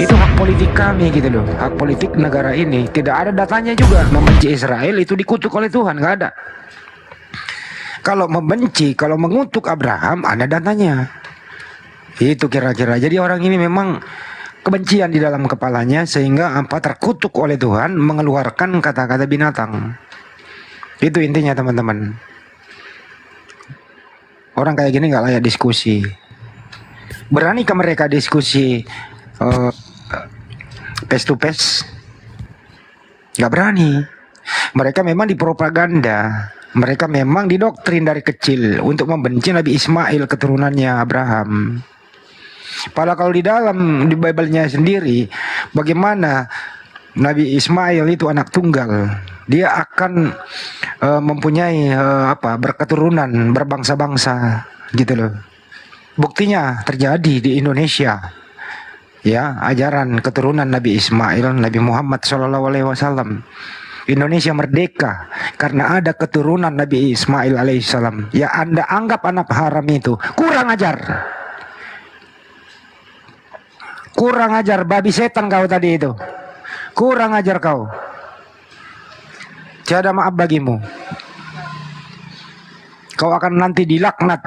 Itu hak politik kami gitu loh, hak politik negara ini. Tidak ada datanya juga. Membenci Israel itu dikutuk oleh Tuhan, nggak ada. Kalau membenci, kalau mengutuk Abraham, ada datanya. Itu kira-kira. Jadi orang ini memang kebencian di dalam kepalanya sehingga terkutuk oleh Tuhan mengeluarkan kata-kata binatang. Itu intinya teman-teman. Orang kayak gini nggak layak diskusi. Beranikah mereka diskusi face to face? Nggak berani. Mereka memang dipropaganda. Mereka memang didoktrin dari kecil untuk membenci Nabi Ismail keturunannya Abraham. Padahal kalau di dalam di Bible-nya sendiri, bagaimana Nabi Ismail itu anak tunggal, dia akan mempunyai berketurunan berbangsa-bangsa gitu loh. Buktinya terjadi di Indonesia, ya, ajaran keturunan Nabi Ismail, Nabi Muhammad SAW. Indonesia merdeka karena ada keturunan Nabi Ismail alaihissalam. Ya Anda anggap anak haram itu kurang ajar. Kurang ajar, babi setan kau tadi itu. Kurang ajar kau. Tiada maaf bagimu. Kau akan nanti dilaknat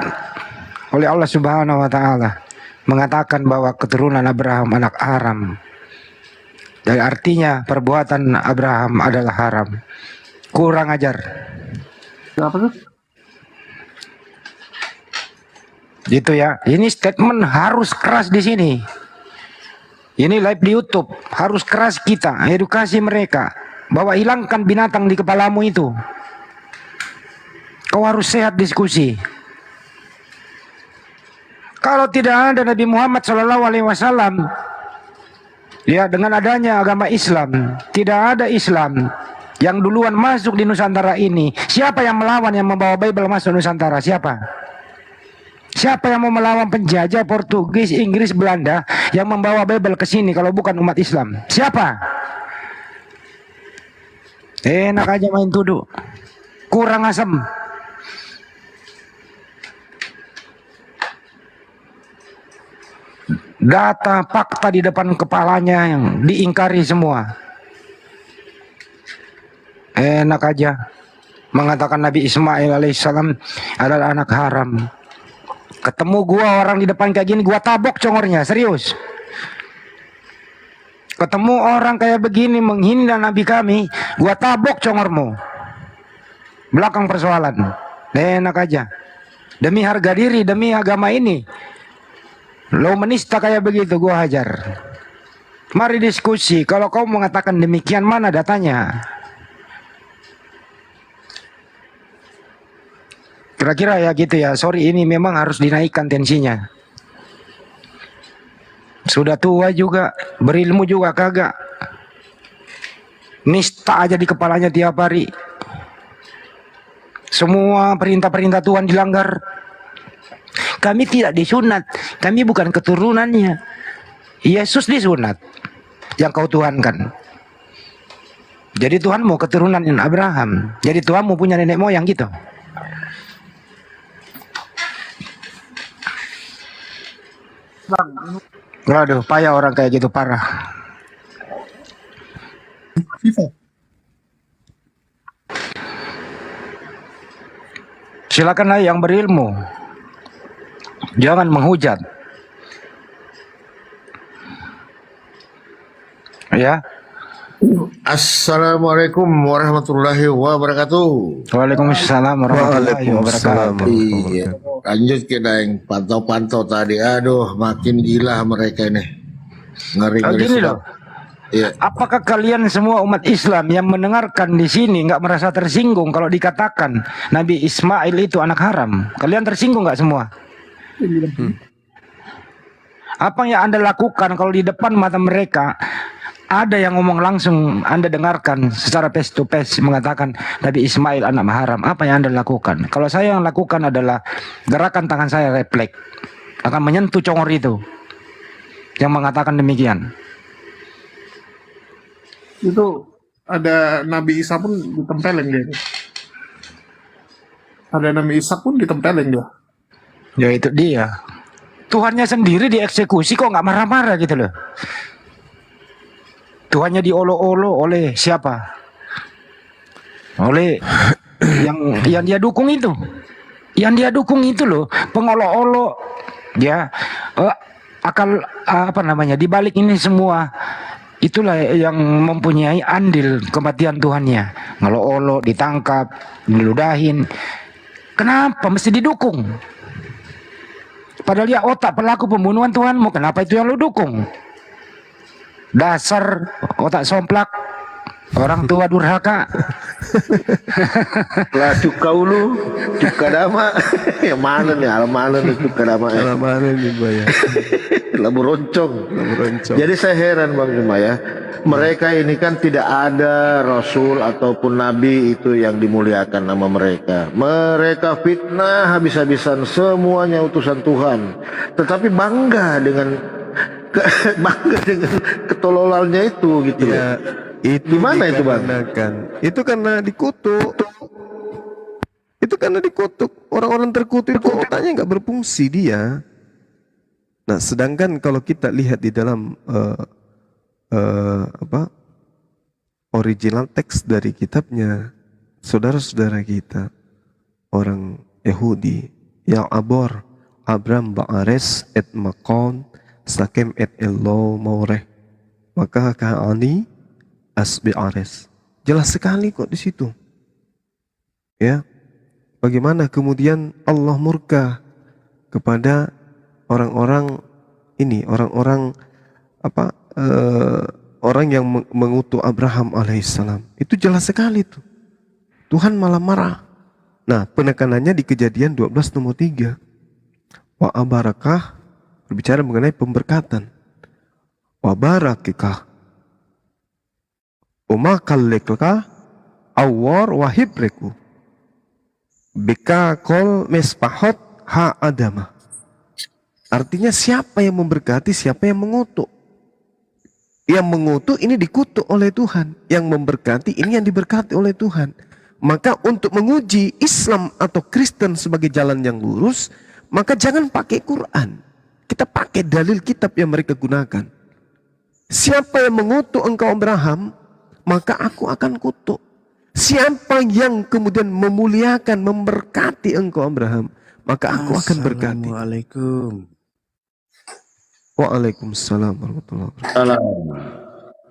oleh Allah Subhanahu wa taala, mengatakan bahwa keturunan Abraham anak haram. Dari artinya perbuatan Abraham adalah haram. Kurang ajar. Apa tuh? Gitu ya. Ini statement harus keras di sini. Ini live di YouTube, harus keras kita edukasi mereka bahwa hilangkan binatang di kepalamu itu. Kau harus sehat diskusi. Kalau tidak ada Nabi Muhammad SAW, ya dengan adanya agama Islam, tidak ada Islam yang duluan masuk di Nusantara ini. Siapa yang melawan, yang membawa Bible masuk Nusantara? Siapa? Siapa yang mau melawan penjajah Portugis, Inggris, Belanda yang membawa Bible ke sini kalau bukan umat Islam? Siapa? Enak aja main tuduh. Kurang asam. Data, fakta di depan kepalanya yang diingkari semua. Enak aja mengatakan Nabi Ismail alaihissalam adalah anak haram. Ketemu gua orang di depan kayak gini, gua tabok congornya, serius. Ketemu orang kayak begini menghina Nabi kami, gua tabok congormu. Belakang persoalan. Enak aja. Demi harga diri, demi agama ini, lo menista kayak begitu, gua hajar. Mari diskusi. Kalau kau mengatakan demikian, mana datanya? Kira-kira ya gitu ya. Sorry, ini memang harus dinaikkan tensinya. Sudah tua juga, berilmu juga kagak. Nista aja di kepalanya tiap hari. Semua perintah-perintah Tuhan dilanggar. Kami tidak disunat, kami bukan keturunannya. Yesus disunat, yang kau tuhankan. Jadi Tuhan mau keturunan Abraham. Jadi Tuhan mau punya nenek moyang gitu. Bang, Waduh, payah orang kayak gitu, parah. FIFA. Silakanlah yang berilmu, jangan menghujat. Ya. Assalamualaikum warahmatullahi wabarakatuh. Waalaikumsalam warahmatullahi wabarakatuh. Iya, lanjut kita yang pantau-pantau tadi. Aduh, makin gila mereka ini. Ngeri-ngeri Gini sedap. loh. Iya. Apakah kalian semua umat Islam yang mendengarkan di sini nggak merasa tersinggung kalau dikatakan Nabi Ismail itu anak haram? Kalian tersinggung nggak semua? Apa yang Anda lakukan kalau di depan mata mereka ada yang ngomong langsung, Anda dengarkan secara face to face mengatakan Nabi Ismail anak haram? Apa yang Anda lakukan? Kalau saya yang lakukan adalah gerakan tangan saya refleks akan menyentuh congor itu yang mengatakan demikian. Itu ada Nabi Isa pun ditempelin dia. Ada Nabi Isa pun ditempelin dia. Ya itu dia. Tuhannya sendiri dieksekusi kok nggak marah-marah gitu loh. Tuhannya diolok-olok oleh siapa? Oleh yang dia dukung itu. Yang dia dukung itu loh, pengolok-olok. Ya, akal apa namanya? Di balik ini semua itulah yang mempunyai andil kematian Tuhannya. Ngelok-olok, ditangkap, diludahin. Kenapa mesti didukung? Padahal dia otak pelaku pembunuhan Tuhanmu. Kenapa itu yang lu dukung? Dasar otak somplak, orang tua durhaka. Lah cukau lu, cukadama. Yang mana nih? Alamana nih cukadama. Mana nih Mbak ya? Labu roncong. Labu roncong. Jadi saya heran Bang Juma ya. Mereka ini kan tidak ada rasul ataupun nabi itu yang dimuliakan nama mereka. Mereka fitnah habis-habisan, semuanya utusan Tuhan. Tetapi bangga dengan ketololannya itu gitu loh. Ya, itu Gimana itu, Bang? dikarenakan itu karena dikutuk. Itu karena dikutuk. Orang-orang terkutuk itu otaknya nggak berfungsi dia. Nah, sedangkan kalau kita lihat di dalam original teks dari kitabnya, saudara-saudara kita orang Yahudi, ya abor Abram ba'ares et makon sakem et elo maureh maka ka'ani asbi ares. Jelas sekali kok di situ. Ya, bagaimana kemudian Allah murka kepada orang-orang ini, orang-orang orang yang mengutuk Abraham alaihissalam. Itu jelas sekali tuh. Tuhan malah marah. Nah, penekanannya di Kejadian 12 nomor 3. Wa abarakah, berbicara mengenai pemberkatan. Wa barakikah, umakallekah, awar wahibreku. Bika kol mespahot ha adama. Artinya siapa yang memberkati, siapa yang mengutuk. Yang mengutuk ini dikutuk oleh Tuhan. Yang memberkati ini yang diberkati oleh Tuhan. Maka untuk menguji Islam atau Kristen sebagai jalan yang lurus, maka jangan pakai Quran. Kita pakai dalil kitab yang mereka gunakan. Siapa yang mengutuk engkau Abraham, maka aku akan kutuk. Siapa yang kemudian memuliakan, memberkati engkau Abraham, maka aku akan berkati. Assalamualaikum. Waalaikumsalam warahmatullahi wabarakatuh. Salam.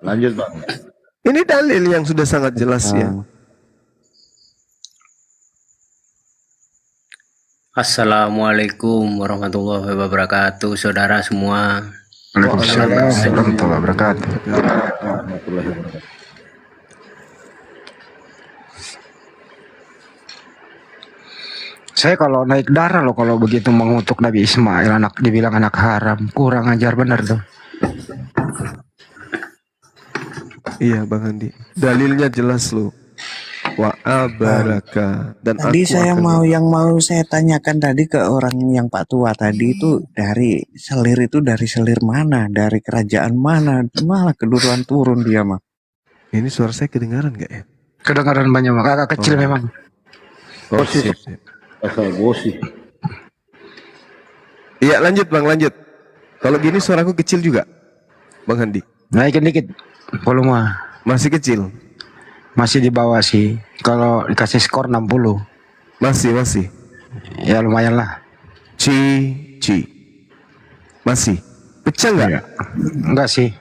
Lanjut Bang. Ini dalil yang sudah sangat jelas ya. Assalamualaikum warahmatullahi wabarakatuh, saudara semua. Waalaikumsalam warahmatullahi wabarakatuh. Warahmatullahi wabarakatuh. Saya kalau naik darah loh kalau begitu mengutuk Nabi Ismail, dibilang anak haram, kurang ajar bener tuh. Iya Bang Andi, dalilnya jelas loh. Wa abaraka dan Tadi aku saya akan yang mau saya tanyakan tadi ke orang yang Pak Tua tadi itu dari selir mana, dari kerajaan mana, malah keduluan turun dia mah. Ini suara saya kedengaran gak ya? Kedengaran banyak mak, agak kecil memang. Oh, Siap. siap. Asal bosi. Iya lanjut Bang, lanjut. Kalau gini suaraku kecil juga Bang Andi? Naikin dikit volume. Masih kecil? Masih di bawah sih. Kalau dikasih skor 60. Masih. Ya lumayan lah. Ci. Masih? Pecah nggak? Iya. Enggak sih.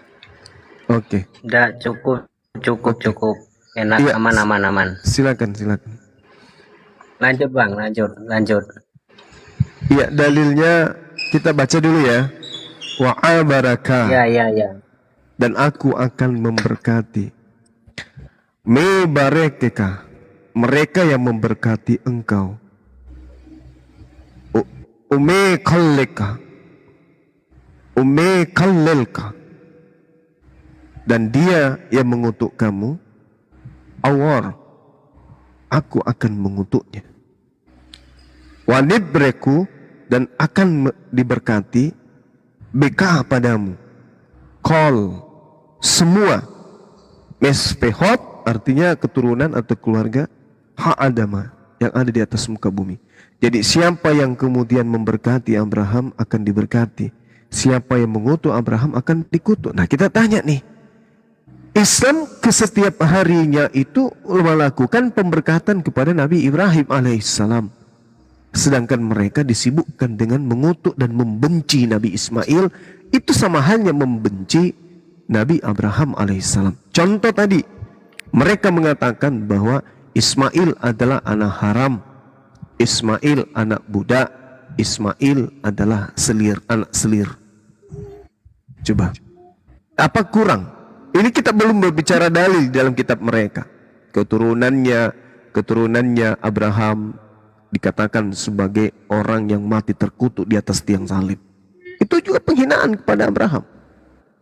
Oke. Udah cukup. Enak, Iya. aman. Silakan. Lanjut Bang, lanjut. Iya, dalilnya kita baca dulu ya. Wa abaraka. Ya. Dan aku akan memberkati. Me barekeka, mereka yang memberkati engkau. Ume kallelka, dan dia yang mengutuk kamu. Awar, aku akan mengutuknya. Wanibreku, dan akan diberkati. Beka padamu. Kol, semua. Mespehot, artinya keturunan atau keluarga hak adama yang ada di atas muka bumi. Jadi siapa yang kemudian memberkati Abraham akan diberkati. Siapa yang mengutuk Abraham akan dikutuk. Nah kita tanya nih, Islam ke setiap harinya itu melakukan pemberkatan kepada Nabi Ibrahim alaihissalam. Sedangkan mereka disibukkan dengan mengutuk dan membenci Nabi Ismail. Itu sama halnya membenci Nabi Abraham alaihissalam. Contoh tadi, mereka mengatakan bahwa Ismail adalah anak haram, Ismail anak budak, Ismail adalah anak selir. Coba, apa kurang? Ini kita belum berbicara dalil dalam kitab mereka. Keturunannya Abraham dikatakan sebagai orang yang mati terkutuk di atas tiang salib. Itu juga penghinaan kepada Abraham.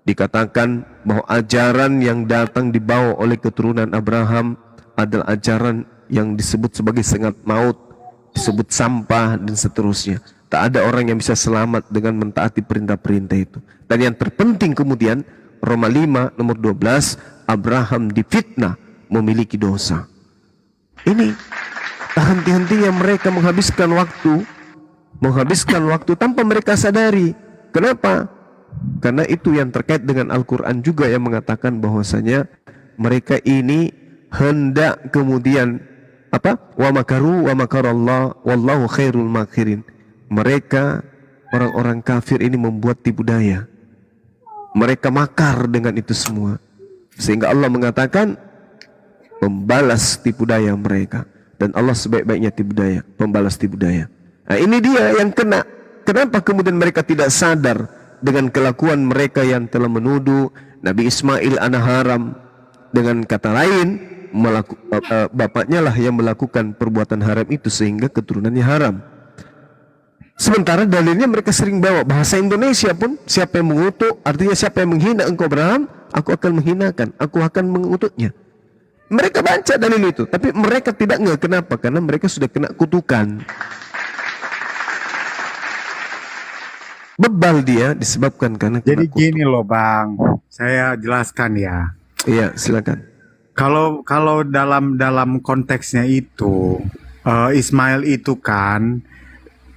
Dikatakan bahwa ajaran yang datang dibawa oleh keturunan Abraham adalah ajaran yang disebut sebagai sengat maut, disebut sampah dan seterusnya. Tak ada orang yang bisa selamat dengan mentaati perintah-perintah itu. Dan yang terpenting kemudian Roma 5 nomor 12, Abraham difitnah memiliki dosa. Ini tak henti-hentinya mereka menghabiskan waktu tanpa mereka sadari. Kenapa? Karena itu yang terkait dengan Al-Quran juga yang mengatakan bahwasanya mereka ini hendak kemudian wa makaru wa makarallah wallahu khairul makirin. Mereka orang-orang kafir ini membuat tipu daya. Mereka makar dengan itu semua, sehingga Allah mengatakan membalas tipu daya mereka. Dan Allah sebaik-baiknya tipu daya, pembalas tipu daya. Nah, ini dia yang kena. Kenapa kemudian mereka tidak sadar dengan kelakuan mereka yang telah menuduh Nabi Ismail anak haram? Dengan kata lain, bapaknya lah yang melakukan perbuatan haram itu sehingga keturunannya haram. Sementara dalilnya mereka sering bawa bahasa Indonesia pun, siapa yang mengutuk, artinya siapa yang menghina engkau Abraham, aku akan menghinakan, aku akan mengutuknya. Mereka baca dalil itu, tapi mereka tidak ngeh. Kenapa? Karena mereka sudah kena kutukan. Bebal dia disebabkan karena kena Jadi kutuk. gini loh Bang, saya jelaskan ya. Iya, silakan. Kalau dalam konteksnya itu Ismail itu kan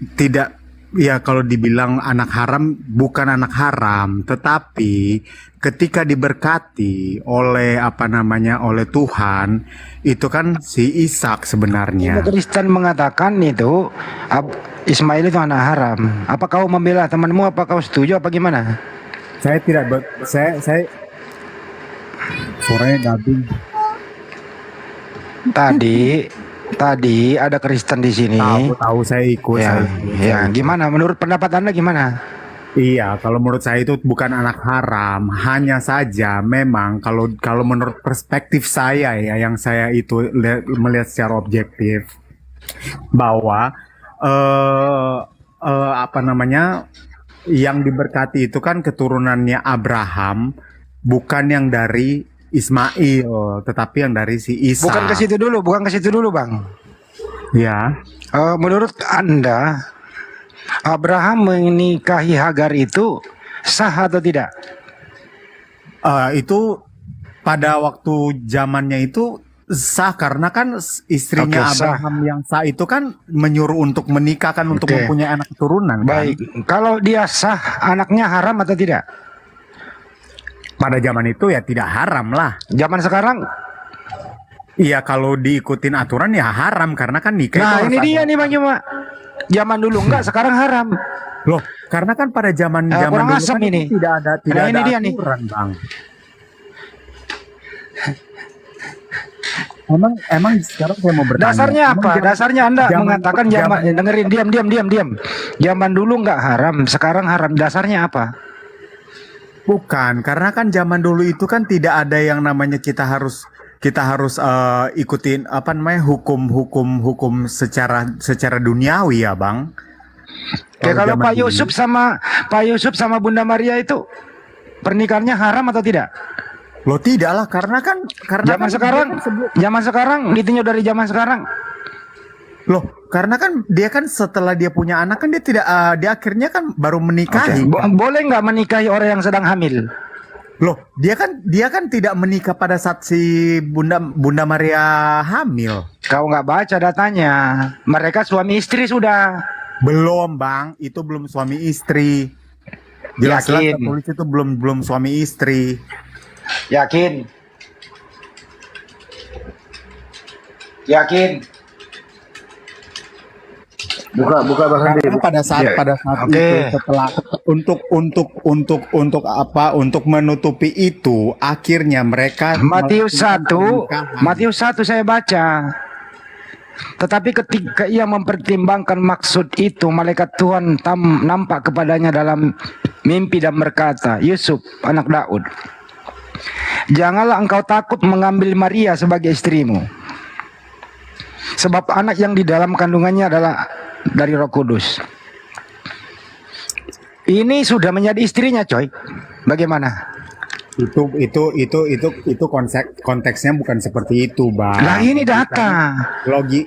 tidak, ya kalau dibilang anak haram bukan anak haram, tetapi ketika diberkati oleh oleh Tuhan itu kan si Ishak sebenarnya. Kristen mengatakan itu Ismail itu anak haram. Apa kau membela temanmu? Apa kau setuju? Apa gimana? Saya tidak saya suaranya gabung. Tadi ada Kristen di sini. Tahu saya ikut. Ya, gimana? Menurut pendapat Anda gimana? Iya, kalau menurut saya itu bukan anak haram. Hanya saja memang kalau menurut perspektif saya ya, yang saya itu melihat secara objektif bahwa yang diberkati itu kan keturunannya Abraham, bukan yang dari Ismail, tetapi yang dari si Ishak. Bukan ke situ dulu, Bang. Ya. Menurut Anda, Abraham menikahi Hagar itu sah atau tidak? Itu pada waktu zamannya itu sah, karena kan istrinya Abraham yang sah itu kan menyuruh untuk menikahkan untuk mempunyai anak keturunan. Baik, kan? Kalau dia sah, anaknya haram atau tidak? Pada zaman itu ya tidak haram lah. Zaman sekarang? Iya, kalau diikutin aturan ya haram, karena kan nikah. Nah, itu ini dia nih Bang Juma. Zaman dulu enggak, sekarang haram. Loh, karena kan pada zaman kurang dulu asam kan ini. Tidak ada ini dia aturan, nih. Bang. Emang sekarang saya mau bertanya. Dasarnya apa? Dasarnya Anda mengatakan dengerin, diam. Zaman dulu enggak haram, sekarang haram. Dasarnya apa? Bukan, karena kan zaman dulu itu kan tidak ada yang namanya kita harus ikutin hukum secara duniawi ya, Bang. Kalau Pak Yusuf sama Bunda Maria itu pernikahannya haram atau tidak? Loh, tidak lah, karena zaman sekarang ditinjau dari zaman sekarang. Loh, karena kan dia kan setelah dia punya anak kan dia tidak dia akhirnya kan baru menikahi. Boleh nggak menikahi orang yang sedang hamil? Loh, dia kan tidak menikah pada saat si Bunda Maria hamil. Kau nggak baca datanya. Mereka suami istri sudah. Belum, Bang. Itu belum suami istri. Jelas-jelas tertulis itu belum suami istri. Yakin? Yakin? Buka Bang Handi. Karena pada saat Ya. itu Oke. setelah untuk menutupi itu akhirnya mereka Matius melakukan 1, pernikahan. Matius 1 saya baca. Tetapi ketika ia mempertimbangkan maksud itu, malaikat Tuhan nampak kepadanya dalam mimpi dan berkata, Yusuf, anak Daud, janganlah engkau takut mengambil Maria sebagai istrimu. Sebab anak yang di dalam kandungannya adalah dari Roh Kudus. Ini sudah menjadi istrinya, coy. Bagaimana? Itu konteksnya bukan seperti itu, Bang. Lah ini data.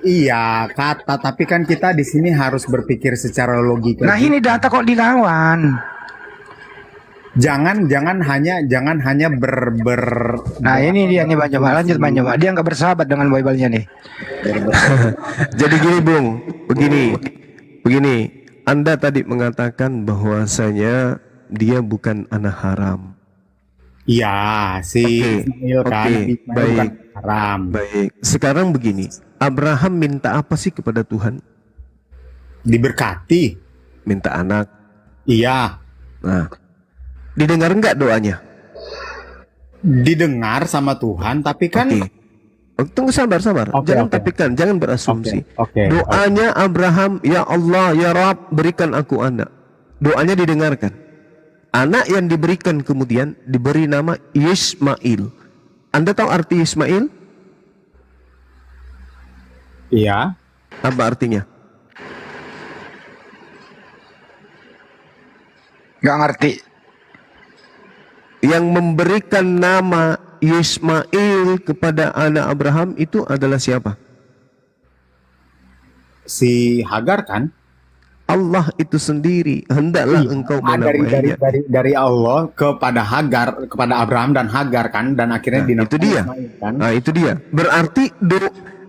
Iya, kata, tapi kan kita di sini harus berpikir secara logika. Nah ini data kok dilawan. Jangan hanya Nah ini dia nih Bang Jamal. Lanjut Bang Jamal. Dia nggak bersahabat dengan Bible-nya nih. Jadi gini Bung, begini. Anda tadi mengatakan bahwasanya dia bukan anak haram. Iya, si Ismail kan, Oke, Ismail baik. bukan haram. Baik, sekarang begini, Abraham minta apa sih kepada Tuhan? Diberkati. Minta anak. Iya, Nah, didengar enggak doanya? didengar sama Tuhan, tapi kan Oke. Oh, tunggu sabar. Oke, Jangan oke. tapikan, jangan berasumsi. Oke. Doanya Abraham, ya Allah, ya Rabb, berikan aku anak. Doanya didengarkan. Anak yang diberikan kemudian diberi nama Ismail. Anda tahu arti Ismail? Iya. Apa artinya? Nggak ngerti. Yang memberikan nama Ismail kepada anak Abraham itu adalah siapa? Si Hagar kan? Allah itu sendiri. Hendaklah Iya. engkau dari menamainya. dari Allah kepada Hagar, kepada Abraham dan Hagar kan, dan akhirnya Nah, dinamakan itu dia. Ismail kan? Nah, itu dia. Berarti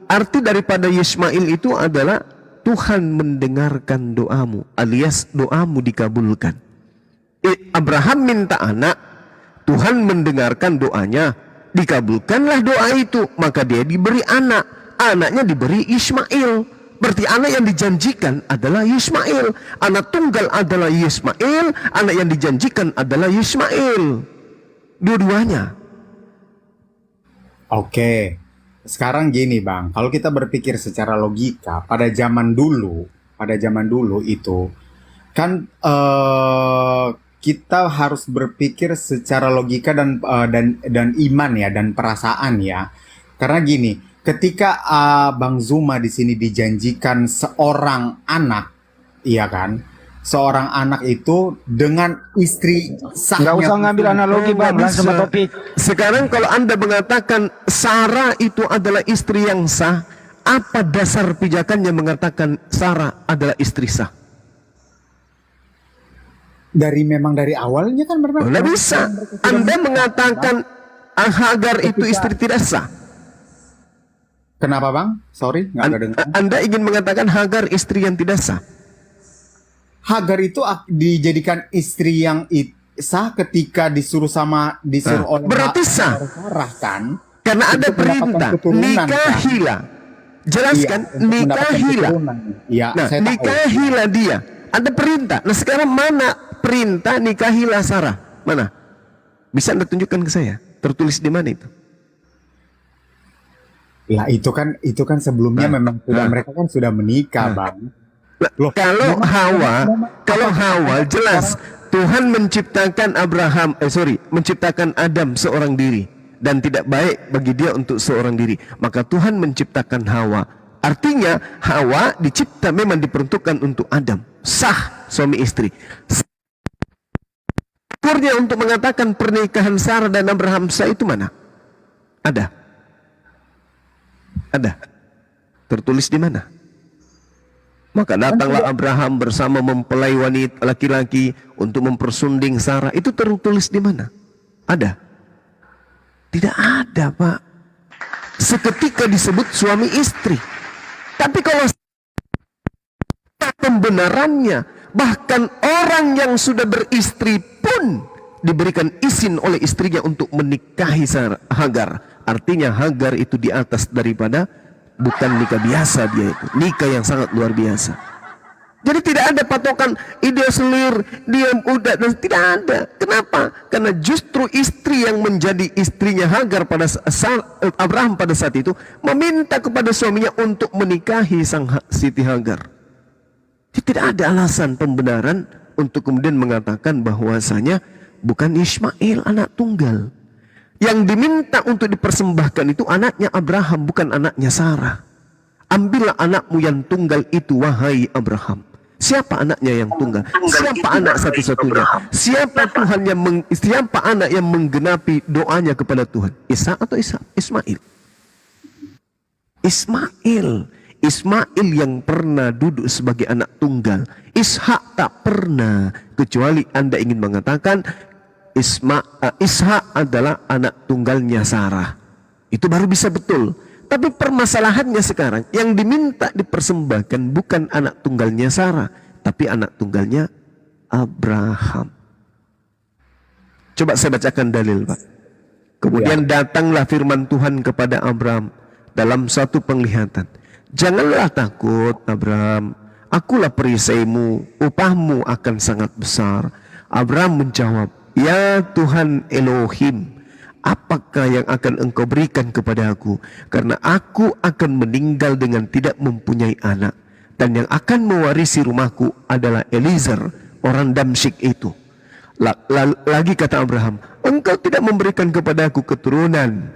arti daripada Ismail itu adalah Tuhan mendengarkan doamu, alias doamu dikabulkan. Abraham minta anak, Tuhan mendengarkan doanya, dikabulkanlah doa itu, maka dia diberi anak. Anaknya diberi Ismail. Berarti anak yang dijanjikan adalah Ismail. Anak tunggal adalah Ismail, anak yang dijanjikan adalah Ismail. Dua-duanya. Oke. Sekarang gini, Bang, kalau kita berpikir secara logika, pada zaman dulu itu kan kita harus berpikir secara logika dan iman ya, dan perasaan ya. Karena gini, ketika Bang Zuma di sini dijanjikan seorang anak, iya kan? Seorang anak itu dengan istri sahnya. Nggak usah ngambil analogi Bang, Nggak langsung ke bisa. topik. Sekarang kalau Anda mengatakan Sarah itu adalah istri yang sah, apa dasar pijakannya mengatakan Sarah adalah istri sah? Memang dari awalnya kan Oh, nggak bisa. Anda mengatakan Hagar itu istri tidak sah. Kenapa, Bang? Sorry, nggak ada dengar. Anda ingin mengatakan Hagar istri yang tidak sah. Hagar itu dijadikan istri yang sah ketika disuruh oleh berarti sah. Sarah kan? Karena ada Untuk mendapatkan perintah, keturunan, nikahilah. Jelaskan, Iya, untuk mendapatkan nikahilah. keturunan. Iya, Nah, saya tahu. nikahilah dia. Ada perintah. Nah, sekarang mana perintah nikahilah Sarah? Mana? Bisa Anda tunjukkan ke saya? Tertulis di mana itu? Lah itu kan sebelumnya memang mereka kan sudah menikah, Bang. Nah, Loh, kalau Hawa jelas Tuhan menciptakan menciptakan Adam seorang diri dan tidak baik bagi dia untuk seorang diri. Maka Tuhan menciptakan Hawa. Artinya Hawa dicipta memang diperuntukkan untuk Adam. Sah suami istri. Ukurnya untuk mengatakan pernikahan Sarah dan Abraham sah itu mana? Ada. Tertulis di mana? Maka datanglah Abraham bersama mempelai wanita laki-laki untuk mempersunding Sarah. Itu tertulis di mana? Ada? Tidak ada, Pak. Seketika disebut suami istri. Tapi kalau pembenarannya, bahkan orang yang sudah beristri pun diberikan izin oleh istrinya untuk menikahi Hagar. Artinya Hagar itu di atas daripada bukan nikah biasa dia itu, nikah yang sangat luar biasa. Jadi tidak ada patokan dia selir, dia udah, dan tidak ada. Kenapa? Karena justru istri yang menjadi istrinya Hagar pada saat Abraham pada saat itu meminta kepada suaminya untuk menikahi sang Siti Hagar. Jadi tidak ada alasan pembenaran untuk kemudian mengatakan bahwasanya bukan Ismail anak tunggal. Yang diminta untuk dipersembahkan itu anaknya Abraham, bukan anaknya Sarah. Ambillah anakmu yang tunggal itu, wahai Abraham. Siapa anaknya yang tunggal? Siapa anak satu-satunya? Siapa siapa anak yang menggenapi doanya kepada Tuhan? Isa atau Ismail? Ismail yang pernah duduk sebagai anak tunggal. Ishak tak pernah, kecuali Anda ingin mengatakan Ishak adalah anak tunggalnya Sarah. Itu baru bisa betul. Tapi permasalahannya sekarang, yang diminta dipersembahkan bukan anak tunggalnya Sarah, tapi anak tunggalnya Abraham. Coba saya bacakan dalil, Pak. Kemudian datanglah firman Tuhan kepada Abraham dalam satu penglihatan. Janganlah takut, Abraham. Akulah perisaimu, upahmu akan sangat besar. Abraham menjawab, ya Tuhan Elohim, apakah yang akan engkau berikan kepada aku? Karena aku akan meninggal dengan tidak mempunyai anak. Dan yang akan mewarisi rumahku adalah Eliezer, orang Damsyik itu. Lagi kata Abraham, engkau tidak memberikan kepada aku keturunan.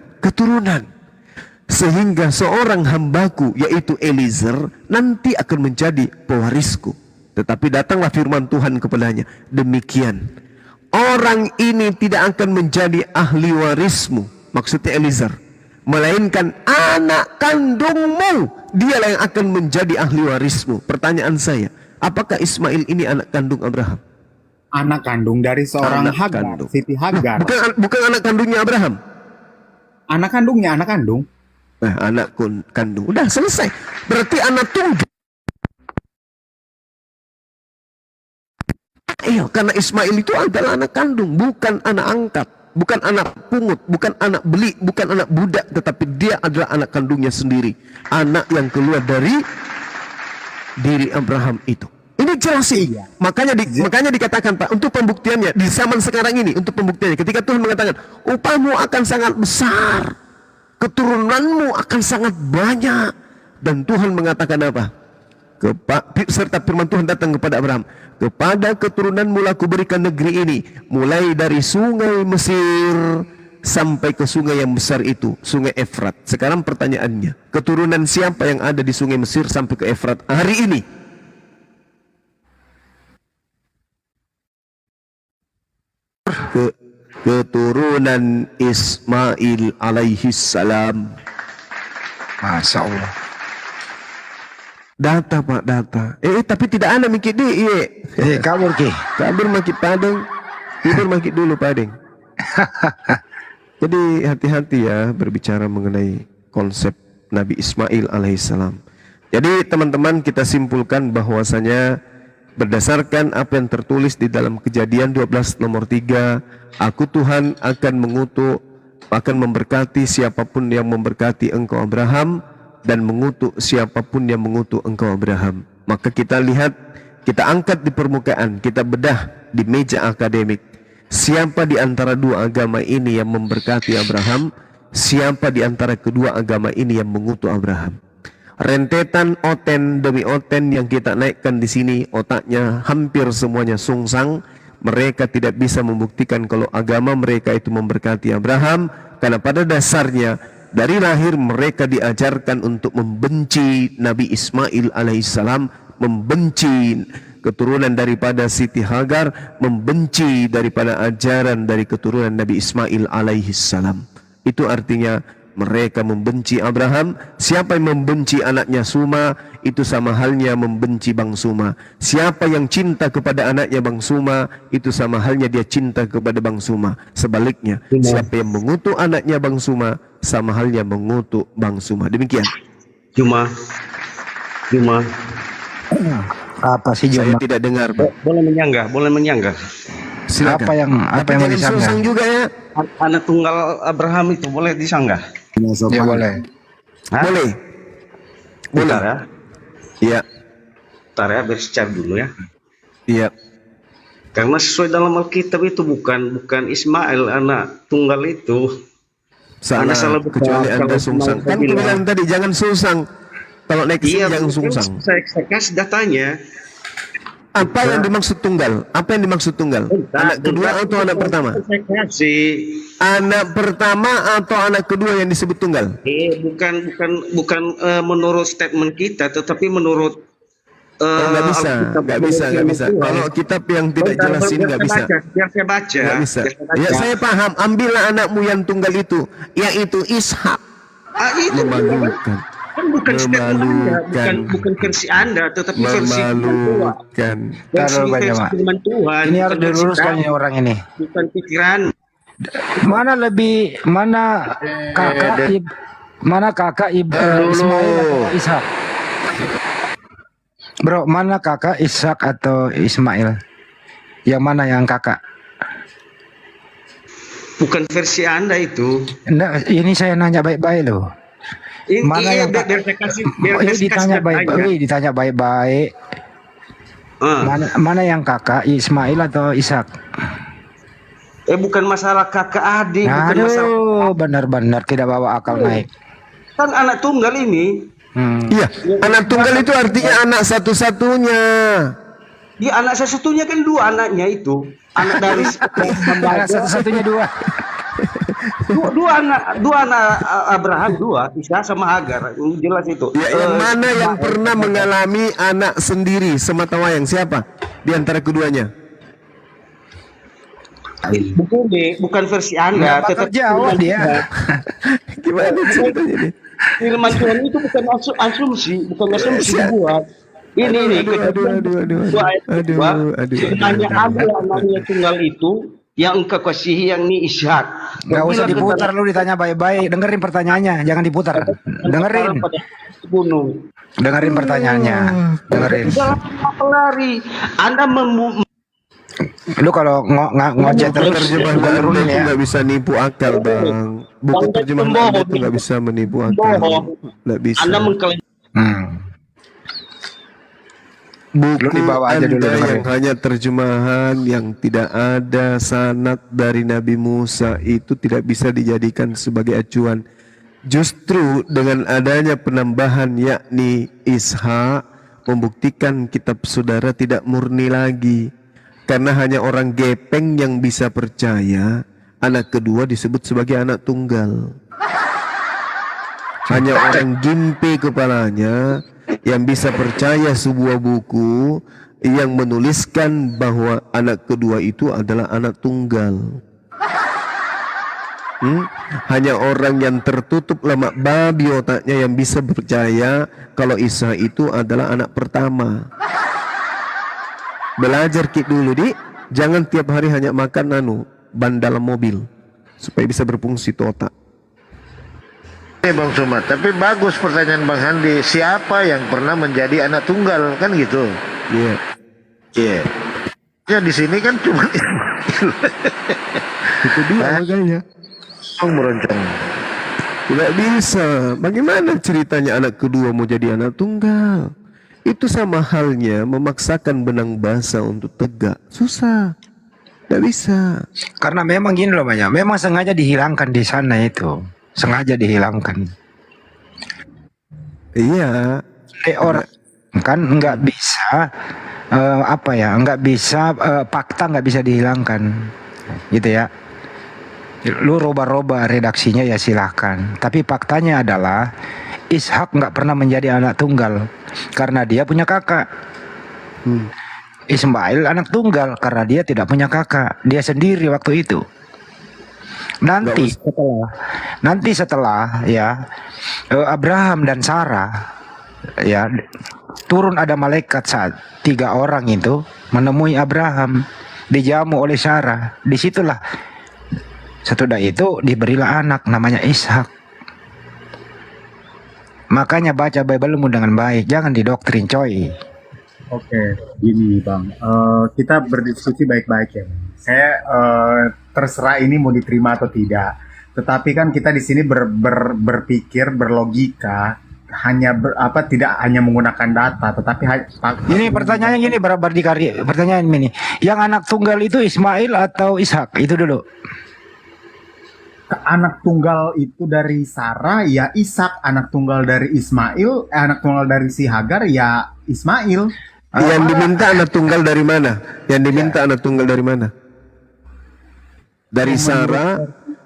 Sehingga seorang hambaku, yaitu Eliezer, nanti akan menjadi pewarisku. Tetapi datanglah firman Tuhan kepadanya, demikian. Orang ini tidak akan menjadi ahli warismu, maksudnya Eliezer, melainkan anak kandungmu, dialah yang akan menjadi ahli warismu. Pertanyaan saya, apakah Ismail ini anak kandung Abraham? Anak kandung dari seorang Anak Hagar, kandung. Siti Hagar. Bukan anak kandungnya Abraham. Anak kandungnya, anak kandung. Anak kandung. Udah selesai. Berarti anak tunggal. Karena Ismail itu adalah anak kandung, bukan anak angkat, bukan anak pungut, bukan anak beli, bukan anak budak, tetapi dia adalah anak kandungnya sendiri, anak yang keluar dari diri Abraham itu. Ini jelas sih. Makanya dikatakan, Pak, untuk pembuktiannya di zaman sekarang ini, untuk pembuktiannya ketika Tuhan mengatakan upahmu akan sangat besar, keturunanmu akan sangat banyak, dan Tuhan mengatakan apa? Serta firman Tuhan datang kepada Abraham, kepada keturunanmu lah kuberikan negeri ini, mulai dari sungai Mesir sampai ke sungai yang besar itu, sungai Efrat. Sekarang pertanyaannya, keturunan siapa yang ada di sungai Mesir sampai ke Efrat hari ini? Keturunan Ismail alaihi salam. Masya Allah. Data, Pak, data. Tapi tidak ada mikir dia. Kabur ki. Kabur makit padeng. Tidur makit dulu padeng. Jadi hati-hati ya berbicara mengenai konsep Nabi Ismail alaihissalam. Jadi teman-teman, kita simpulkan bahwasanya berdasarkan apa yang tertulis di dalam Kejadian 12 nomor 3, aku Tuhan akan mengutuk, akan memberkati siapapun yang memberkati engkau Abraham, dan mengutuk siapapun yang mengutuk engkau Abraham. Maka kita lihat, kita angkat di permukaan, kita bedah di meja akademik. Siapa di antara dua agama ini yang memberkati Abraham? Siapa di antara kedua agama ini yang mengutuk Abraham? Rentetan oten demi oten yang kita naikkan di sini, otaknya hampir semuanya sungsang. Mereka tidak bisa membuktikan kalau agama mereka itu memberkati Abraham, karena pada dasarnya dari lahir mereka diajarkan untuk membenci Nabi Ismail alaihissalam, membenci keturunan daripada Siti Hagar, membenci daripada ajaran dari keturunan Nabi Ismail alaihissalam. Itu artinya mereka membenci Abraham. Siapa yang membenci anaknya Suma, itu sama halnya membenci Bang Suma. Siapa yang cinta kepada anaknya Bang Suma, itu sama halnya dia cinta kepada Bang Suma. Sebaliknya, siapa yang mengutuk anaknya Bang Suma, sama halnya mengutuk Bang Suma. Demikian. Juma. Apa sih Saya Juma? tidak dengar, Pak. Boleh menyanggah. Silakan. Apa yang mau Jangan disanggah? susang juga ya. Anak tunggal Abraham itu boleh disanggah. Ya boleh. Hah? Boleh. Boleh. Bentar ya. Iya, Bentar ya, berbicara dulu ya. iya. Karena sesuai dalam Alkitab itu bukan Ismail anak tunggal itu. Anda salah Salah, kecuali besar Anda kalau sungsang. Ismail Kan bilang. aku bilang tadi jangan sungsang. Kalau naik Iya, jangan sungsang. saya kasih datanya. Apa yang dimaksud tunggal? Apa yang dimaksud tunggal? Anak kedua atau anak pertama? Saya kasih. Anak pertama atau anak kedua yang disebut tunggal? Bukan menurut statement kita, tetapi menurut Nggak bisa, Alkitab. nggak bisa. Kalau kitab yang tidak Bentar, jelasin biar nggak saya bisa. baca, biar saya baca. Nggak bisa. Biar saya baca. Ya saya paham. Ambillah anakmu yang tunggal itu, yaitu Ishak. Itu Memalukan. kan bukan statement Anda, bukan versi Anda, tetapi versi firman Tuhan. Memalukan. Versi Taruh banyak, Pak. firman Tuhan. Ini harus bukan versi diluruskan kamu, ini orang ini. bukan pikiran. Mana kakak Ismail atau Ishak? Bro, mana kakak Ishak atau Ismail? Yang mana yang kakak? Bukan versi Anda itu. Enggak, ini saya nanya baik-baik loh. Mana Iya, yang biar saya kasih, biar ini saya kasih ditanya datanya. baik-baik, ditanya baik-baik. Ah. Mana yang kakak Ismail atau Ishak? Bukan masalah kakak adik, bukan masalah. Aduh, benar-benar tidak bawa akal naik. Kan anak tunggal ini. Iya, anak tunggal itu artinya anak satu-satunya. Dia anak satu-satunya kan dua anaknya itu. Anak dari Anak satu-satunya dua. dua anak Abraham, dua Ishak sama Hagar. Jelas itu. Ya, yang mana yang pernah mengalami anak sendiri semata wayang? Siapa di antara keduanya? Bukan versi Anda, Nggak bakal tetapi jawab firman dia. Tuhan. Gimana ceritanya ini? Firman Tuhan itu bukan asumsi, bukan asumsi dibuat. Ini hanya ada namanya tunggal itu yang engkau kasihi, yang ini Ishak. Gak usah diputar, lu ditanya baik-baik. Dengerin pertanyaannya, jangan diputar. Dengerin. Gunung. Dengerin pertanyaannya. Dengerin. Jangan pelari. Anda Lu kalau ngoceh terus Terjemahan gua Anda turunin itu ya. nggak bisa nipu akal, Bang. Buku terjemahan Anda itu nggak bisa menipu akal. Nggak bisa. Anda mengklaim Buku Lu dibawa aja dulu Anda dengerin. yang hanya terjemahan yang tidak ada sanad dari Nabi Musa itu tidak bisa dijadikan sebagai acuan. Justru dengan adanya penambahan yakni Ishak membuktikan kitab saudara tidak murni lagi. Karena hanya orang gepeng yang bisa percaya anak kedua disebut sebagai anak tunggal. Hanya orang gimpe kepalanya yang bisa percaya sebuah buku yang menuliskan bahwa anak kedua itu adalah anak tunggal. Hanya orang yang tertutup lemak babi otaknya yang bisa percaya kalau Isa itu adalah anak pertama. Belajar dulu, Dik. Jangan tiap hari hanya makan ban dalam mobil supaya bisa berfungsi itu otak. Bang Sumat, tapi bagus pertanyaan Bang Handi. Siapa yang pernah menjadi anak tunggal kan gitu? Iya. Iya. Ya di sini kan cuma Itu dia makanya. meroncong. Tidak bisa. Bagaimana ceritanya anak kedua mau jadi anak tunggal? Itu sama halnya memaksakan benang basah untuk tegak. Susah. Tidak bisa. Karena memang gini loh banyak. Memang sengaja dihilangkan di sana itu. Sengaja dihilangkan. Iya. Orang kan nggak bisa nggak bisa fakta nggak bisa dihilangkan, gitu ya. Lu roba-roba redaksinya ya silahkan. Tapi faktanya adalah Ishak nggak pernah menjadi anak tunggal karena dia punya kakak. Ismail anak tunggal karena dia tidak punya kakak. Dia sendiri waktu itu. Nanti setelah ya Abraham dan Sarah ya turun ada malaikat saat 3 orang itu menemui Abraham, dijamu oleh Sarah. Disitulah setelah itu diberilah anak namanya Ishak. Makanya baca Bible-mu dengan baik, jangan didoktrin coy. Oke, gini Bang, kita berdiskusi baik-baik ya. Saya terserah ini mau diterima atau tidak. Tetapi kan kita di sini berpikir, berlogika, tidak hanya menggunakan data, tetapi Ini pertanyaannya gini, Bardikari. Pertanyaan ini, yang anak tunggal itu Ismail atau Ishak? Itu dulu. anak tunggal itu dari Sarah ya Ishak, anak tunggal dari Ismail, anak tunggal dari si Hagar ya Ismail. Yang diminta anak tunggal dari mana? Yang diminta anak tunggal dari mana? Dari Sarah,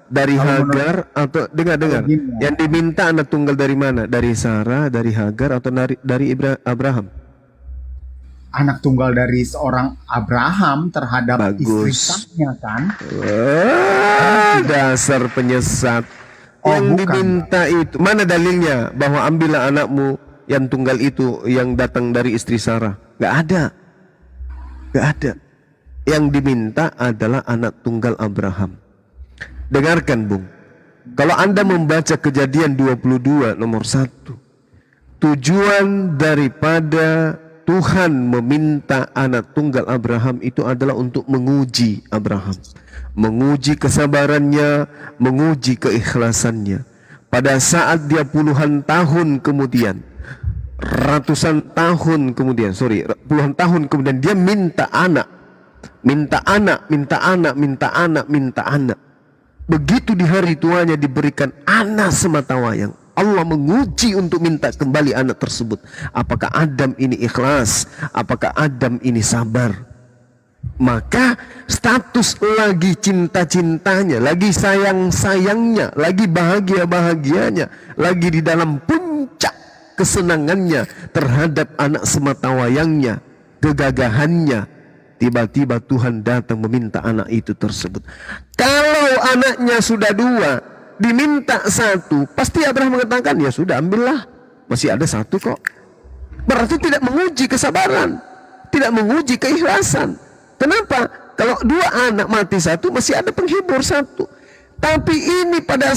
dari Hagar, atau dengar. Yang diminta anak tunggal dari mana? Dari Sarah, dari Hagar, atau dari Abraham? Anak tunggal dari seorang Abraham terhadap istri sahnya kan? Dasar penyesat. Yang diminta itu mana dalilnya bahwa ambillah anakmu yang tunggal itu yang datang dari istri Sarah? Gak ada. Yang diminta adalah anak tunggal Abraham. Dengarkan, Bung. Kalau Anda membaca Kejadian 22 nomor 1, tujuan daripada Tuhan meminta anak tunggal Abraham itu adalah untuk menguji Abraham, menguji kesabarannya, menguji keikhlasannya. Pada saat dia puluhan tahun kemudian, puluhan tahun kemudian dia minta anak. Begitu di hari tuanya diberikan anak sematawayang, Allah menguji untuk minta kembali anak tersebut. Apakah Adam ini ikhlas? Apakah Adam ini sabar? Maka status lagi cinta-cintanya, lagi sayang-sayangnya, lagi bahagia-bahagianya, lagi di dalam puncak kesenangannya terhadap anak sematawayangnya, kegagahannya, tiba-tiba Tuhan datang meminta anak itu tersebut. Kalau anaknya sudah 2, diminta 1, pasti Abraham mengatakan, ya sudah ambillah, masih ada 1 kok. Berarti tidak menguji kesabaran, tidak menguji keikhlasan. Kenapa? Kalau 2 anak mati 1, masih ada penghibur 1. Tapi ini pada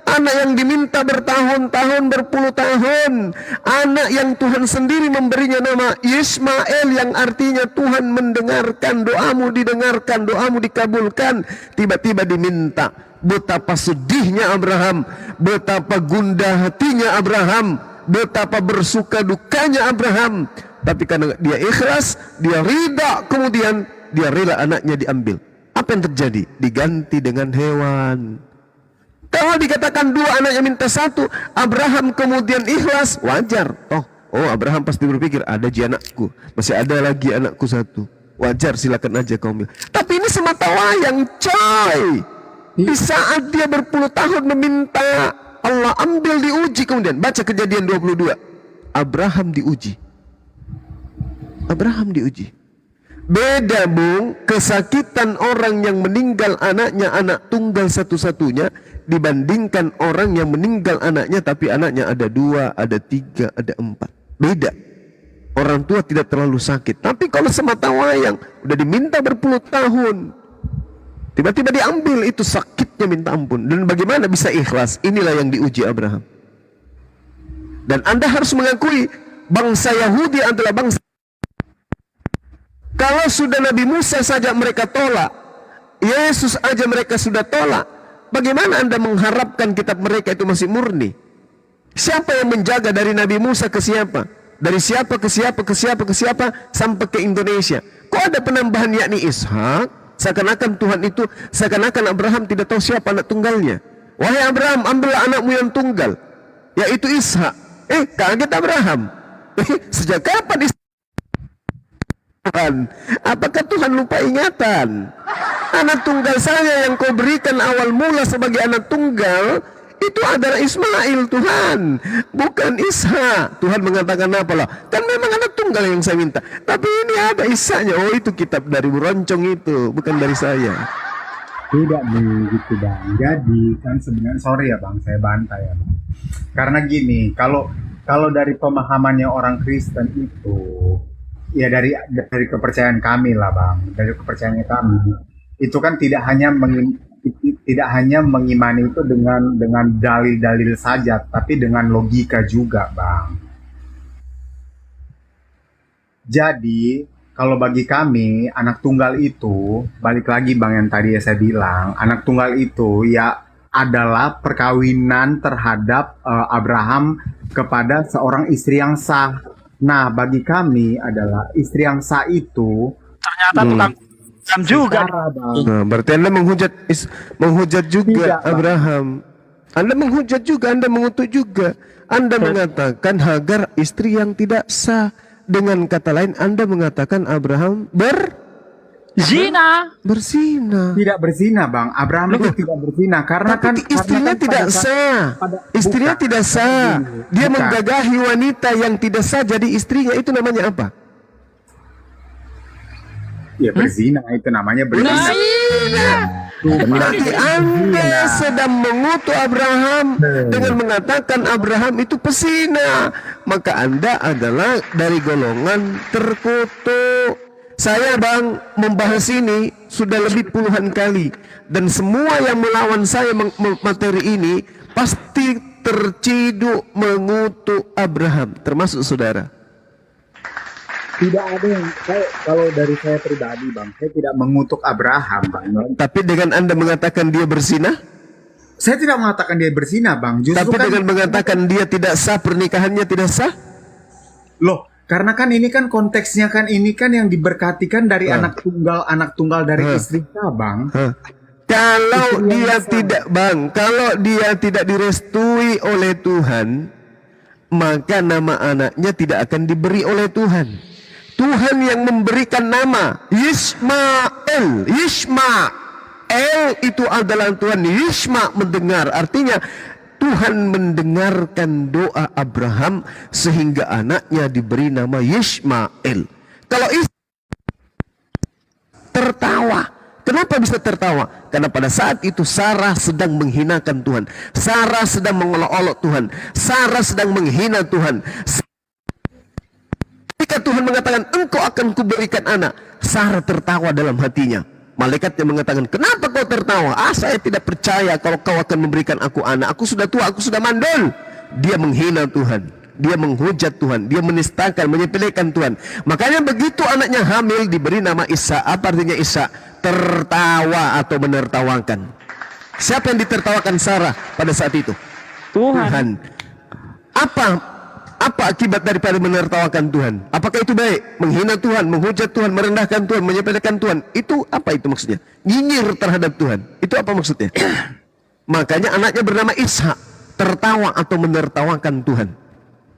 anak yang diminta bertahun-tahun, berpuluh tahun, anak yang Tuhan sendiri memberinya nama Ismail, yang artinya Tuhan mendengarkan doamu, didengarkan doamu, dikabulkan. Tiba-tiba diminta. Betapa sedihnya Abraham, betapa gundah hatinya Abraham, betapa bersuka dukanya Abraham. Tapi karena dia ikhlas, dia ridha, kemudian dia rela anaknya diambil. Apa yang terjadi? Diganti dengan hewan. Kalau dikatakan 2 anaknya minta 1, Abraham kemudian ikhlas, wajar. Oh Abraham pasti berpikir, ada anakku, masih ada lagi anakku 1. Wajar, silakan aja kau ambil. Tapi ini semata wayang, coy. Di saat dia berpuluh tahun meminta, Allah ambil, diuji kemudian. Baca Kejadian 22. Abraham diuji. Beda, Bung, kesakitan orang yang meninggal anaknya, anak tunggal satu-satunya, dibandingkan orang yang meninggal anaknya tapi anaknya ada 2, ada 3, ada 4. Beda. Orang tua tidak terlalu sakit. Tapi kalau semata wayang udah diminta berpuluh tahun, tiba-tiba diambil, itu sakitnya minta ampun. Dan bagaimana bisa ikhlas? Inilah yang diuji Abraham. Dan Anda harus mengakui, bangsa Yahudi adalah bangsa. Kalau sudah Nabi Musa saja mereka tolak, Yesus aja mereka sudah tolak, bagaimana Anda mengharapkan kitab mereka itu masih murni? Siapa yang menjaga dari Nabi Musa ke siapa? Dari siapa ke siapa, sampai ke Indonesia? Kok ada penambahan yakni Ishak? Seakan-akan Tuhan itu, seakan-akan Abraham tidak tahu siapa anak tunggalnya. Wahai Abraham, ambillah anakmu yang tunggal, yaitu Ishak. Kaget Abraham. Sejak kapan Tuhan? Apakah Tuhan lupa ingatan? Anak tunggal saya yang kau berikan awal mula sebagai anak tunggal itu adalah Ismail, Tuhan, bukan Ishak. Tuhan mengatakan apa lah? Kan memang anak tunggal yang saya minta, tapi ini ada Ishaknya. Oh, itu kitab dari Buroncong itu, bukan dari saya. Tidak begitu, Bang. Jadi kan sebenarnya, sorry ya Bang, saya bantah ya Bang. Karena gini, kalau dari pemahamannya orang Kristen itu, ya dari kepercayaan kami lah Bang, dari kepercayaannya kami, itu kan tidak hanya mengimani itu dengan dalil-dalil saja, tapi dengan logika juga Bang. Jadi kalau bagi kami, anak tunggal itu, balik lagi Bang yang tadi saya bilang, anak tunggal itu ya adalah perkawinan terhadap Abraham kepada seorang istri yang sah. Nah, bagi kami adalah istri yang sah itu Ternyata tukang jam juga. Sarah, Bang. Nah, berarti Anda menghujat juga Tidak, Bang. Abraham. Anda menghujat juga, Anda mengutuk juga. Anda mengatakan Hagar istri yang tidak sah. Dengan kata lain, Anda mengatakan Abraham Zina. berzina. Tidak berzina, Bang. Abraham itu tidak berzina karena kan Tapi istrinya tidak sah. Istrinya bukan. tidak sah. Dia Bukan. menggagahi wanita yang tidak sah jadi istrinya. Itu namanya apa? Ya berzina itu namanya berzina. Berarti Anda sedang mengutuk Abraham dengan mengatakan Abraham itu pesina. Maka Anda adalah dari golongan terkutuk. Saya, Bang, membahas ini sudah lebih puluhan kali. Dan semua yang melawan saya materi ini pasti terciduk mengutuk Abraham, termasuk saudara. Tidak ada yang kalau dari saya pribadi, Bang, saya tidak mengutuk Abraham, Bang. Tapi dengan Anda mengatakan dia berzina, Saya tidak mengatakan dia berzina, Bang. Justru tapi kan dengan mengatakan dia tidak sah, pernikahannya tidak sah. loh, karena kan ini kan konteksnya kan ini kan yang diberkatikan dari anak tunggal dari istri kita, Bang. Kalau dia tidak, Bang, kalau dia tidak direstui oleh Tuhan, maka nama anaknya tidak akan diberi oleh Tuhan. Tuhan yang memberikan nama Ismail. Ismail itu adalah Tuhan. Isma mendengar, artinya Tuhan mendengarkan doa Abraham sehingga anaknya diberi nama Ismail. Kalau tertawa, kenapa bisa tertawa? Karena pada saat itu Sarah sedang menghinakan Tuhan. Sarah sedang mengolok-olok Tuhan. Sarah sedang menghina Tuhan. Ketika Tuhan mengatakan engkau akan kuberikan anak, Sarah tertawa dalam hatinya. Malaikatnya mengatakan, kenapa kau tertawa? Saya tidak percaya kalau kau akan memberikan aku anak. Aku sudah tua, aku sudah mandul. Dia menghina Tuhan, dia menghujat Tuhan, dia menistakan, menyepelekan Tuhan. Makanya begitu anaknya hamil diberi nama Isa. Apa artinya Isa? Tertawa atau menertawakan. Siapa yang ditertawakan Sarah pada saat itu? Tuhan. Apa akibat daripada menertawakan Tuhan? Apakah itu baik? Menghina Tuhan, menghujat Tuhan, merendahkan Tuhan, menyepelekan Tuhan. Itu apa itu maksudnya? Nyinyir terhadap Tuhan. Itu apa maksudnya? Makanya anaknya bernama Ishak. Tertawa atau menertawakan Tuhan.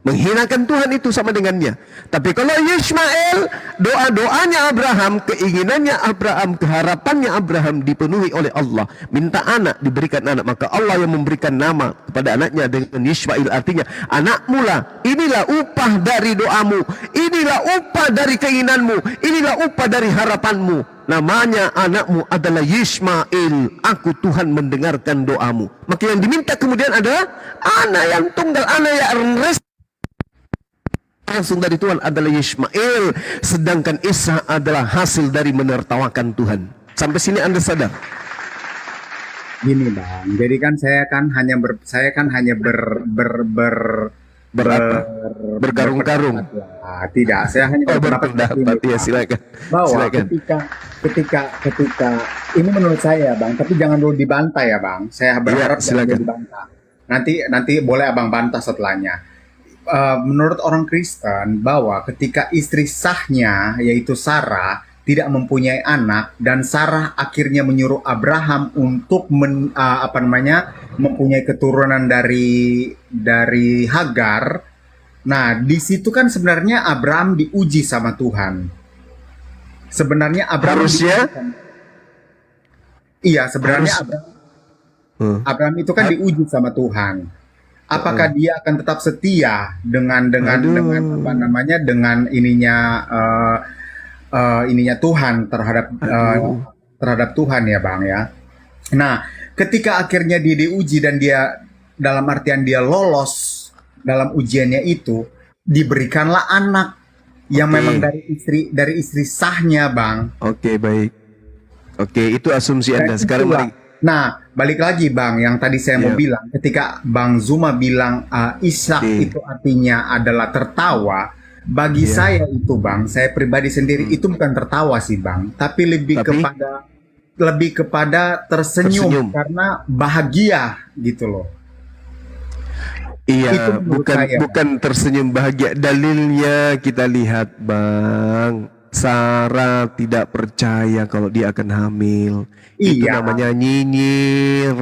Menghinakan Tuhan itu sama dengannya. Tapi kalau Ismail, doa-doanya Abraham, keinginannya Abraham, keharapannya Abraham dipenuhi oleh Allah. Minta anak, diberikan anak. Maka Allah yang memberikan nama kepada anaknya dengan Ismail. Artinya, anakmu lah, inilah upah dari doamu. Inilah upah dari keinginanmu. Inilah upah dari harapanmu. Namanya anakmu adalah Ismail. Aku Tuhan mendengarkan doamu. Maka yang diminta kemudian adalah anak yang tunggal, anak yang langsung dari Tuhan adalah Ismail, sedangkan Isa adalah hasil dari menertawakan Tuhan. Sampai sini Anda sadar? Gini, Bang. Jadi kan saya kan hanya berkarung-karung. Tidak, saya hanya berpendapat. Ya, silakan. Bahwa Silakan. ketika ini menurut saya, Bang, tapi jangan dulu dibantah ya, Bang. Saya berharap jangan silakan. dulu dibantah. Nanti boleh Abang bantah setelahnya. Menurut orang Kristen bahwa ketika istri sahnya yaitu Sarah tidak mempunyai anak dan Sarah akhirnya menyuruh Abraham untuk mempunyai keturunan dari Hagar. Nah, di situ kan sebenarnya Abraham diuji sama Tuhan. Sebenarnya Abraham Harusnya? Iya, sebenarnya Abraham itu kan diuji sama Tuhan. Apakah dia akan tetap setia dengan ininya Tuhan terhadap Tuhan ya, Bang ya. Nah, ketika akhirnya dia diuji dan dia dalam artian dia lolos dalam ujiannya itu, diberikanlah anak yang memang dari istri sahnya, Bang. Oke, baik. Oke, itu asumsi Anda. Sekarang mari. Nah, balik lagi, Bang, yang tadi saya mau bilang, ketika Bang Zuma bilang Ishak itu artinya adalah tertawa, bagi saya itu, Bang, saya pribadi sendiri itu bukan tertawa sih, Bang, tapi lebih kepada lebih kepada tersenyum, Tersenyum. karena bahagia gitu loh. Itu Iya, menurut bukan saya. bukan tersenyum bahagia. Dalilnya kita lihat, Bang. Sarah tidak percaya kalau dia akan hamil. Itu Iya. namanya nyinyir.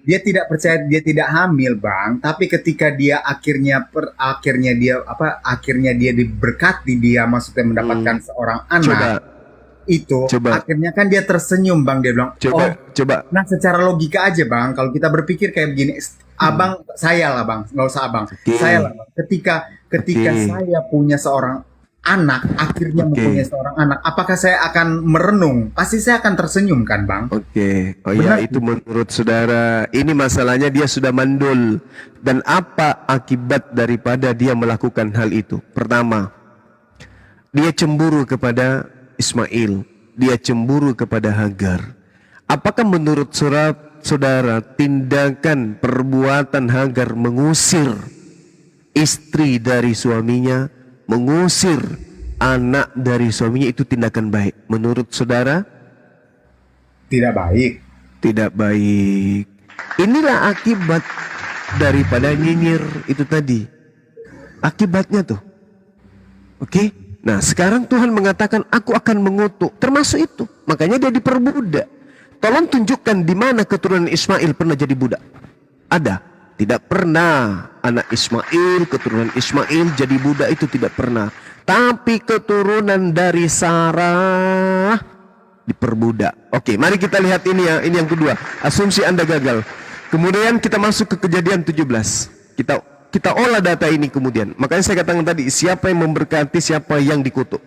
Dia tidak percaya dia tidak hamil, Bang. Tapi ketika dia akhirnya dia diberkati, dia maksudnya mendapatkan seorang anak, Coba, itu coba. akhirnya kan dia tersenyum, Bang. Dia bilang, coba, oh, coba. nah secara logika aja, Bang. Kalau kita berpikir kayak begini, abang, saya lah, Bang. Nggak usah abang. Oke. Saya lah, Bang. Ketika Oke. saya punya seorang anak, akhirnya Oke. mempunyai seorang anak, apakah saya akan merenung? Pasti saya akan tersenyum kan, Bang? Oke, oh Benar. ya, itu menurut saudara. Ini masalahnya dia sudah mandul. Dan apa akibat daripada dia melakukan hal itu? Pertama, dia cemburu kepada Ismail. Dia cemburu kepada Hagar. Apakah menurut saudara tindakan perbuatan Hagar mengusir istri dari suaminya, mengusir anak dari suaminya, itu tindakan baik? Menurut saudara? Tidak baik. Tidak baik. Inilah akibat daripada nyinyir itu tadi. Akibatnya tuh. Oke? Nah, sekarang Tuhan mengatakan aku akan mengutuk, termasuk itu. Makanya dia diperbudak. Tolong tunjukkan di mana keturunan Ismail pernah jadi budak. Ada? Tidak pernah. Anak Ismail, keturunan Ismail jadi budak, itu tidak pernah. Tapi keturunan dari Sarah diperbudak. Oke, mari kita lihat ini ya. Ini yang kedua. Asumsi Anda gagal. Kemudian kita masuk ke Kejadian 17. Kita olah data ini kemudian. Makanya saya katakan tadi, siapa yang memberkati, siapa yang dikutuk.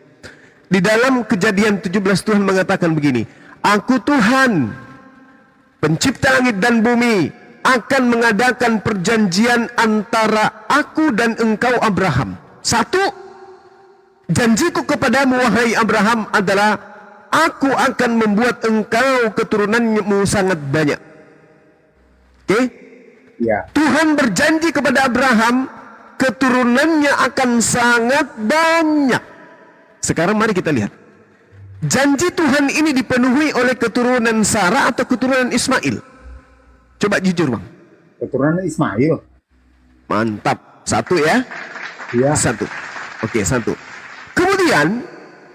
Di dalam Kejadian 17 Tuhan mengatakan begini, aku Tuhan, pencipta langit dan bumi, akan mengadakan perjanjian antara aku dan engkau Abraham. Satu, janjiku kepadamu wahai Abraham adalah aku akan membuat engkau keturunanmu sangat banyak. Oke? Ya. Tuhan berjanji kepada Abraham, keturunannya akan sangat banyak. Sekarang mari kita lihat. Janji Tuhan ini dipenuhi oleh keturunan Sarah atau keturunan Ismail? Coba jujur, Bang. Keturunan Ismail. Mantap. Satu ya. Ya. Satu. Oke, satu. Kemudian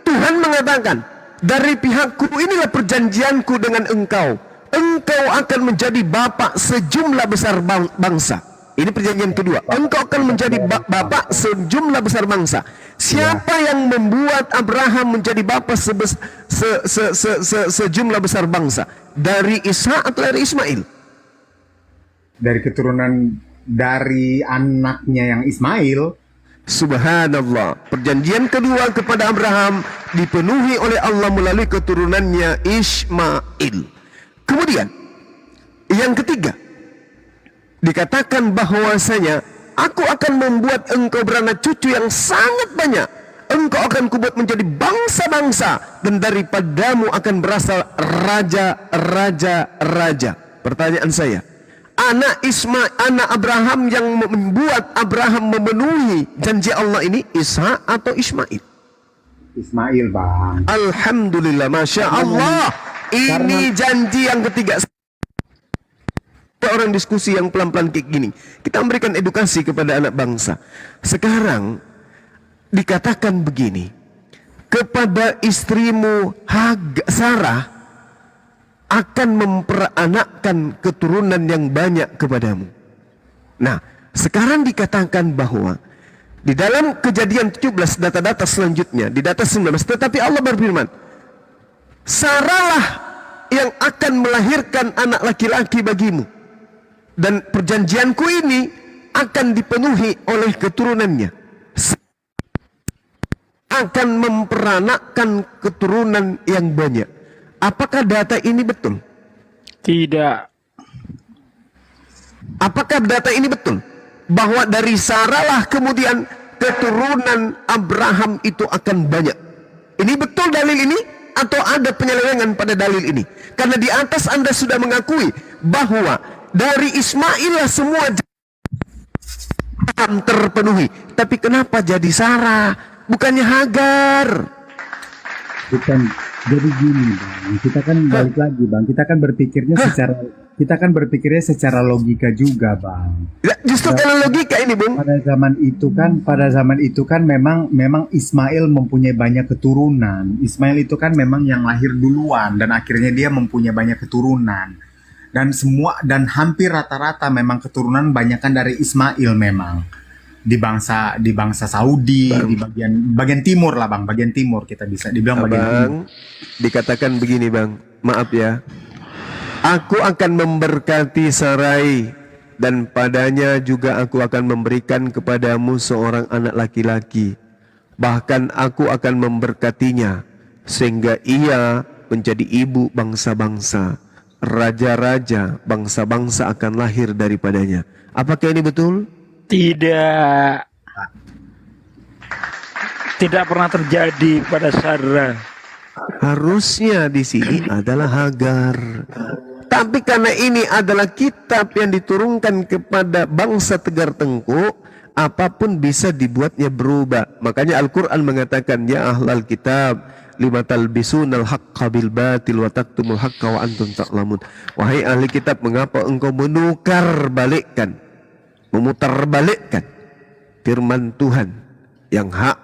Tuhan mengatakan, dari pihakku inilah perjanjianku dengan engkau. Engkau akan menjadi bapak sejumlah besar bangsa. Ini perjanjian kedua. Engkau akan menjadi bapak sejumlah besar bangsa. Siapa yang membuat Abraham menjadi bapak sejumlah besar bangsa? Dari Ishak atau dari Ismail? Dari keturunan dari anaknya yang Ismail. Subhanallah. Perjanjian kedua kepada Abraham dipenuhi oleh Allah melalui keturunannya Ismail. Kemudian yang ketiga, dikatakan bahwasanya aku akan membuat engkau beranak cucu yang sangat banyak. Engkau akan kubuat menjadi bangsa-bangsa, dan daripadamu akan berasal raja-raja. Pertanyaan saya, anak Abraham yang membuat Abraham memenuhi janji Allah ini Ishak atau Ismail? Ismail, Bang. Alhamdulillah, Masya Allah. Ini janji yang ketiga. Orang diskusi yang pelan-pelan kayak gini, kita memberikan edukasi kepada anak bangsa. Sekarang dikatakan begini, kepada istrimu Sarah akan memperanakkan keturunan yang banyak kepadamu. Nah, sekarang dikatakan bahwa di dalam Kejadian 17 data-data selanjutnya, di data 19, tetapi Allah berfirman, Sarahlah yang akan melahirkan anak laki-laki bagimu, dan perjanjianku ini akan dipenuhi oleh keturunannya, akan memperanakkan keturunan yang banyak. Apakah data ini betul? Tidak. Apakah data ini betul? Bahwa dari Sarah lah kemudian keturunan Abraham itu akan banyak. Ini betul dalil ini? Atau ada penyelewengan pada dalil ini? Karena di atas Anda sudah mengakui bahwa dari Ismail lah semua akan terpenuhi. Tapi kenapa jadi Sarah? Bukannya Hagar? Bukan. Jadi gini bang, kita kan balik lagi bang, kita kan berpikirnya secara logika juga bang. Ya, justru karena logika ini, Bung. Pada zaman itu kan memang Ismail mempunyai banyak keturunan. Ismail itu kan memang yang lahir duluan dan akhirnya dia mempunyai banyak keturunan. Dan hampir rata-rata memang keturunan banyakkan dari Ismail memang. Di bangsa Saudi, di bagian timur lah bang, bagian timur kita bisa dibilang bagian timur. Bang, dikatakan begini bang, maaf ya. Aku akan memberkati Sarai dan padanya juga aku akan memberikan kepadamu seorang anak laki-laki. Bahkan aku akan memberkatinya sehingga ia menjadi ibu bangsa-bangsa. Raja-raja bangsa-bangsa akan lahir daripadanya. Apakah ini betul? Tidak. Tidak pernah terjadi pada Sarah. Harusnya di sini adalah Hagar. Tapi karena ini adalah kitab yang diturunkan kepada bangsa Tegar Tengku, apapun bisa dibuatnya berubah. Makanya Al-Quran mengatakan, ya ahlal kitab, lima talbisunal haqqa bil batil wa taktumul haqqa wa antum ta'lamun. Wahai ahli kitab, mengapa engkau memutarbalikkan firman Tuhan yang hak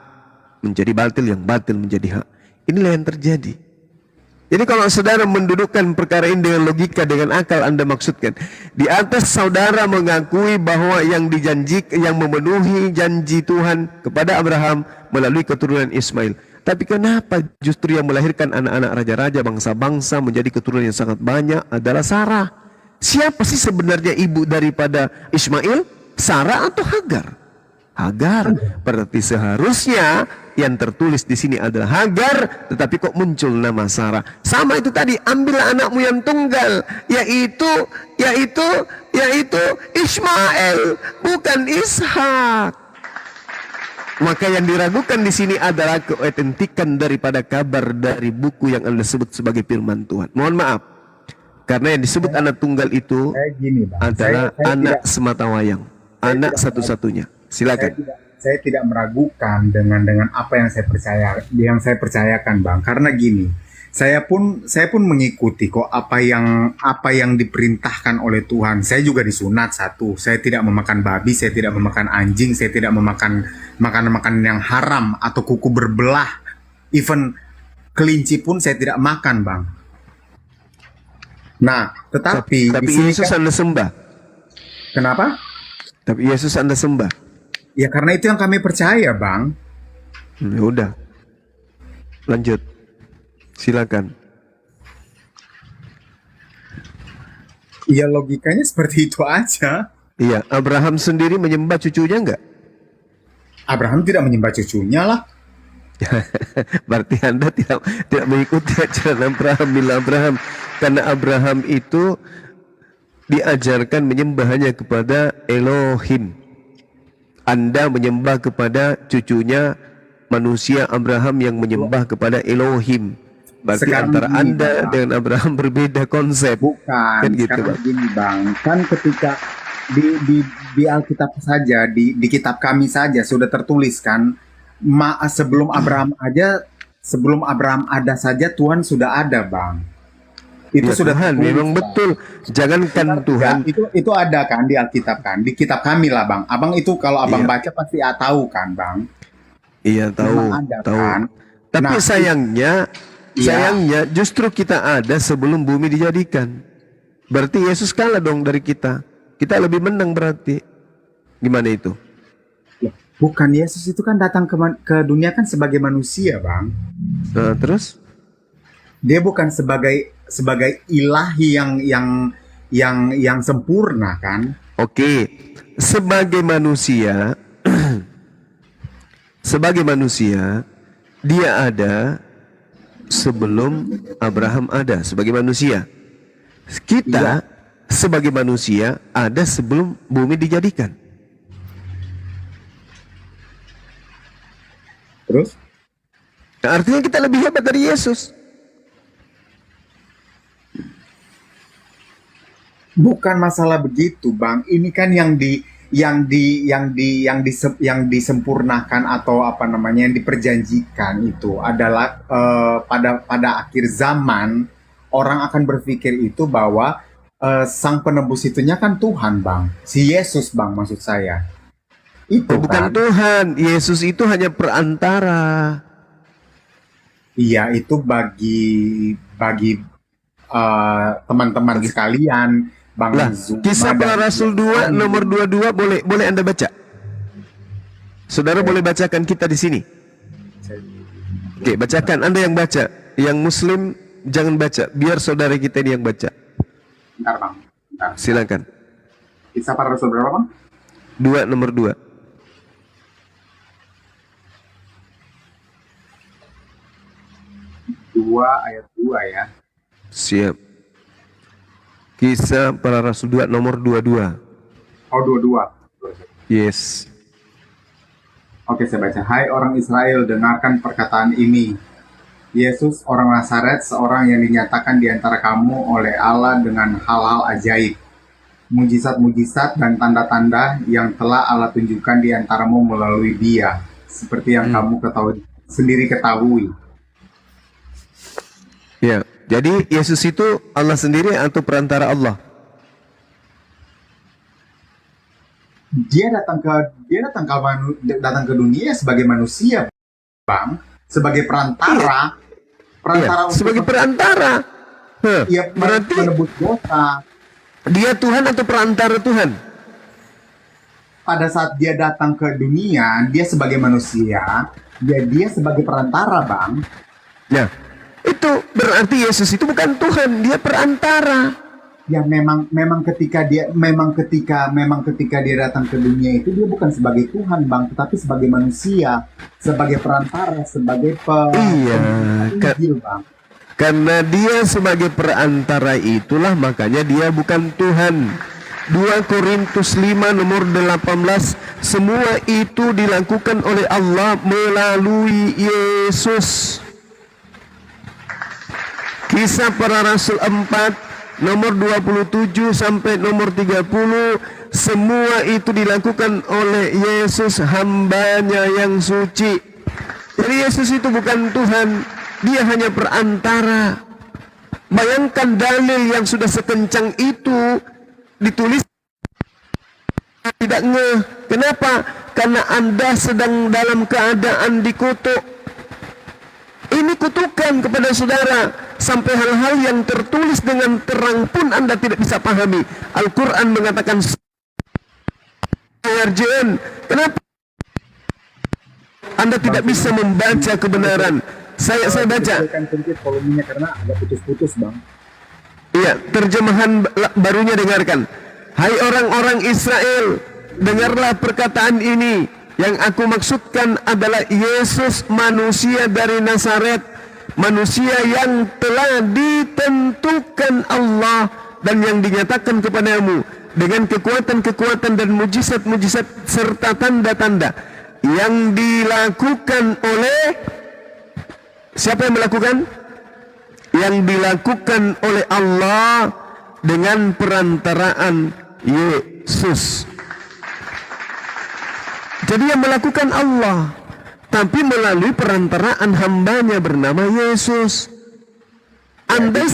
menjadi batil, yang batil menjadi hak. Inilah yang terjadi. Jadi kalau saudara mendudukkan perkara ini dengan logika, dengan akal, Anda maksudkan di atas saudara mengakui bahwa yang dijanjikan, yang memenuhi janji Tuhan kepada Abraham melalui keturunan Ismail. Tapi kenapa justru yang melahirkan anak-anak raja-raja bangsa-bangsa menjadi keturunan yang sangat banyak adalah Sarah? Siapa sih sebenarnya ibu daripada Ismail? Sarah atau Hagar? Hagar. Berarti seharusnya yang tertulis di sini adalah Hagar, tetapi kok muncul nama Sarah? Sama itu tadi, ambillah anakmu yang tunggal, yaitu Ismail, bukan Ishak. Maka yang diragukan di sini adalah keautentikan daripada kabar dari buku yang Anda sebut sebagai firman Tuhan. Mohon maaf, karena yang disebut anak tunggal itu adalah anak sematawayang, anak satu-satunya. Silakan. Saya tidak meragukan dengan apa yang saya percayakan bang, karena gini, saya pun mengikuti kok apa yang diperintahkan oleh Tuhan. Saya juga disunat satu, saya tidak memakan babi, saya tidak memakan anjing, saya tidak memakan makanan yang haram atau kuku berbelah, even kelinci pun saya tidak makan bang. Nah, tetapi Yesus kan, Anda sembah. kenapa? Tapi Yesus Anda sembah. Ya karena itu yang kami percaya bang. Ya udah, lanjut, silakan. Ya logikanya seperti itu aja. Iya, Abraham sendiri menyembah cucunya enggak? Abraham tidak menyembah cucunya lah. Berarti Anda tidak mengikuti ajaran Abraham, bila Abraham, karena Abraham itu diajarkan menyembah hanya kepada Elohim. Anda menyembah kepada cucunya manusia Abraham yang menyembah kepada Elohim. Berarti Sekarang antara gini, Anda Bang. dengan Abraham berbeda konsep. Bukan, Kan gitu, sekarang Bang. gini bang, kan ketika di Alkitab saja, di kitab kami saja sudah tertulis kan, sebelum Abraham ada saja Tuhan sudah ada bang. Itu Ya sudah Tuhan, tertulis, memang Bang. betul. Jangankan Tuhan, Itu ada kan di Alkitab kan, di kitab kami lah bang. Abang itu kalau abang Iya. baca pasti tahu kan bang. iya tahu, Memang ada, tahu. kan? Tapi Nah, sayangnya justru kita ada sebelum bumi dijadikan. Berarti Yesus kalah dong dari kita. Kita lebih menang berarti. Gimana itu? Bukan, Yesus itu kan datang ke dunia kan sebagai manusia bang. Nah, terus? Dia bukan sebagai ilahi yang sempurna kan. Oke, sebagai manusia, dia ada sebelum Abraham ada sebagai manusia. Kita sebagai manusia ada sebelum bumi dijadikan. Terus Nah, artinya kita lebih hebat dari Yesus. bukan masalah begitu bang, ini kan yang disempurnakan atau apa namanya yang diperjanjikan itu adalah pada akhir zaman orang akan berpikir itu bahwa sang penebus itunya kan Tuhan, Bang. Si Yesus, Bang, maksud saya. Itu Bukan kan. Tuhan, Yesus itu hanya perantara. Iya, itu bagi teman-teman sekalian, Bang Lah, Zuma Kisah Para dan Rasul 2 nomor 22 boleh Anda baca. Saudara boleh bacakan kita di sini. Oke, bacakan, Anda yang baca. Yang Muslim jangan baca, biar saudara kita ini yang baca. Bentar, Bang. Bentar. Silakan. Kisah Para Rasul berapa, Bang? 2 nomor 2. 2 ayat 2 ya. Siap. Kisah Para Rasul 2 nomor 22. Oh, 22. Yes. Oke, saya baca. Hai orang Israel, dengarkan perkataan ini. Yesus orang Nazaret, seorang yang dinyatakan di antara kamu oleh Allah dengan hal-hal ajaib, mujizat-mujizat dan tanda-tanda yang telah Allah tunjukkan di antaramu melalui Dia, seperti yang kamu ketahui. Ya, jadi Yesus itu Allah sendiri atau perantara Allah? Dia datang ke dunia sebagai manusia, Bang, sebagai perantara, Iya, sebagai perantara. Ia Berarti menebus dosa. dia Tuhan atau perantara Tuhan? Pada saat dia datang ke dunia, dia sebagai manusia, dia sebagai perantara, Bang. Nah, itu berarti Yesus itu bukan Tuhan, dia perantara. Ya memang ketika dia datang ke dunia itu dia bukan sebagai Tuhan, Bang, tetapi sebagai manusia, sebagai perantara, sebagai Injil, Bang. Karena dia sebagai perantara itulah makanya dia bukan Tuhan. 2 Korintus 5 nomor 18, semua itu dilakukan oleh Allah melalui Yesus. Kisah Para Rasul 4 nomor 27 sampai nomor 30, semua itu dilakukan oleh Yesus, hambanya yang suci. Jadi Yesus itu bukan Tuhan, dia hanya perantara. Bayangkan dalil yang sudah sekencang itu ditulis tidak ngeh. Kenapa? Karena Anda sedang dalam keadaan dikutuk. Ini kutukan kepada saudara, sampai hal-hal yang tertulis dengan terang pun Anda tidak bisa pahami. Al-Quran mengatakan kenapa Anda tidak bisa membaca kebenaran? Saya baca. Volumenya karena agak putus-putus, Bang. Iya, terjemahan barunya dengarkan. Hai orang-orang Israel, dengarlah perkataan ini. Yang aku maksudkan adalah Yesus, manusia dari Nazaret, manusia yang telah ditentukan Allah dan yang dinyatakan kepadamu dengan kekuatan-kekuatan dan mujizat-mujizat serta tanda-tanda yang dilakukan oleh siapa yang melakukan? Yang dilakukan oleh Allah dengan perantaraan Yesus. Jadi yang melakukan Allah, tapi melalui perantaraan hambanya bernama Yesus. Anda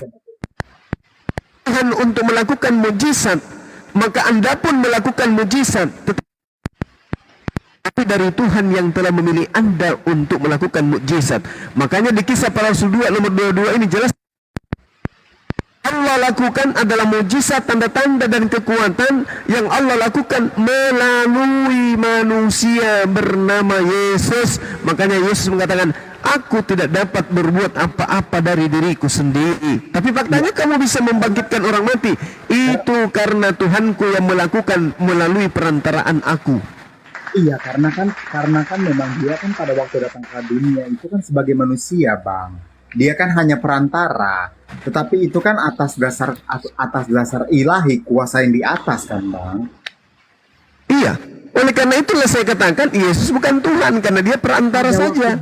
Tuhan untuk melakukan mujizat, maka Anda pun melakukan mujizat. Tapi dari Tuhan yang telah memilih Anda untuk melakukan mujizat. Makanya di Kisah Para Rasul 2 nomor 22 ini jelas Allah lakukan adalah mujizat, tanda-tanda dan kekuatan yang Allah lakukan melalui manusia bernama Yesus. Makanya Yesus mengatakan, aku tidak dapat berbuat apa-apa dari diriku sendiri, tapi faktanya kamu bisa membangkitkan orang mati. Itu karena Tuhanku yang melakukan melalui perantaraan aku. Iya, karena kan memang dia kan pada waktu datang ke dunia itu kan sebagai manusia, Bang. Dia kan hanya perantara, tetapi itu kan atas dasar ilahi, kuasa yang di atas kan, Bang. Iya, oleh karena itulah saya katakan Yesus bukan Tuhan, karena dia perantara saja.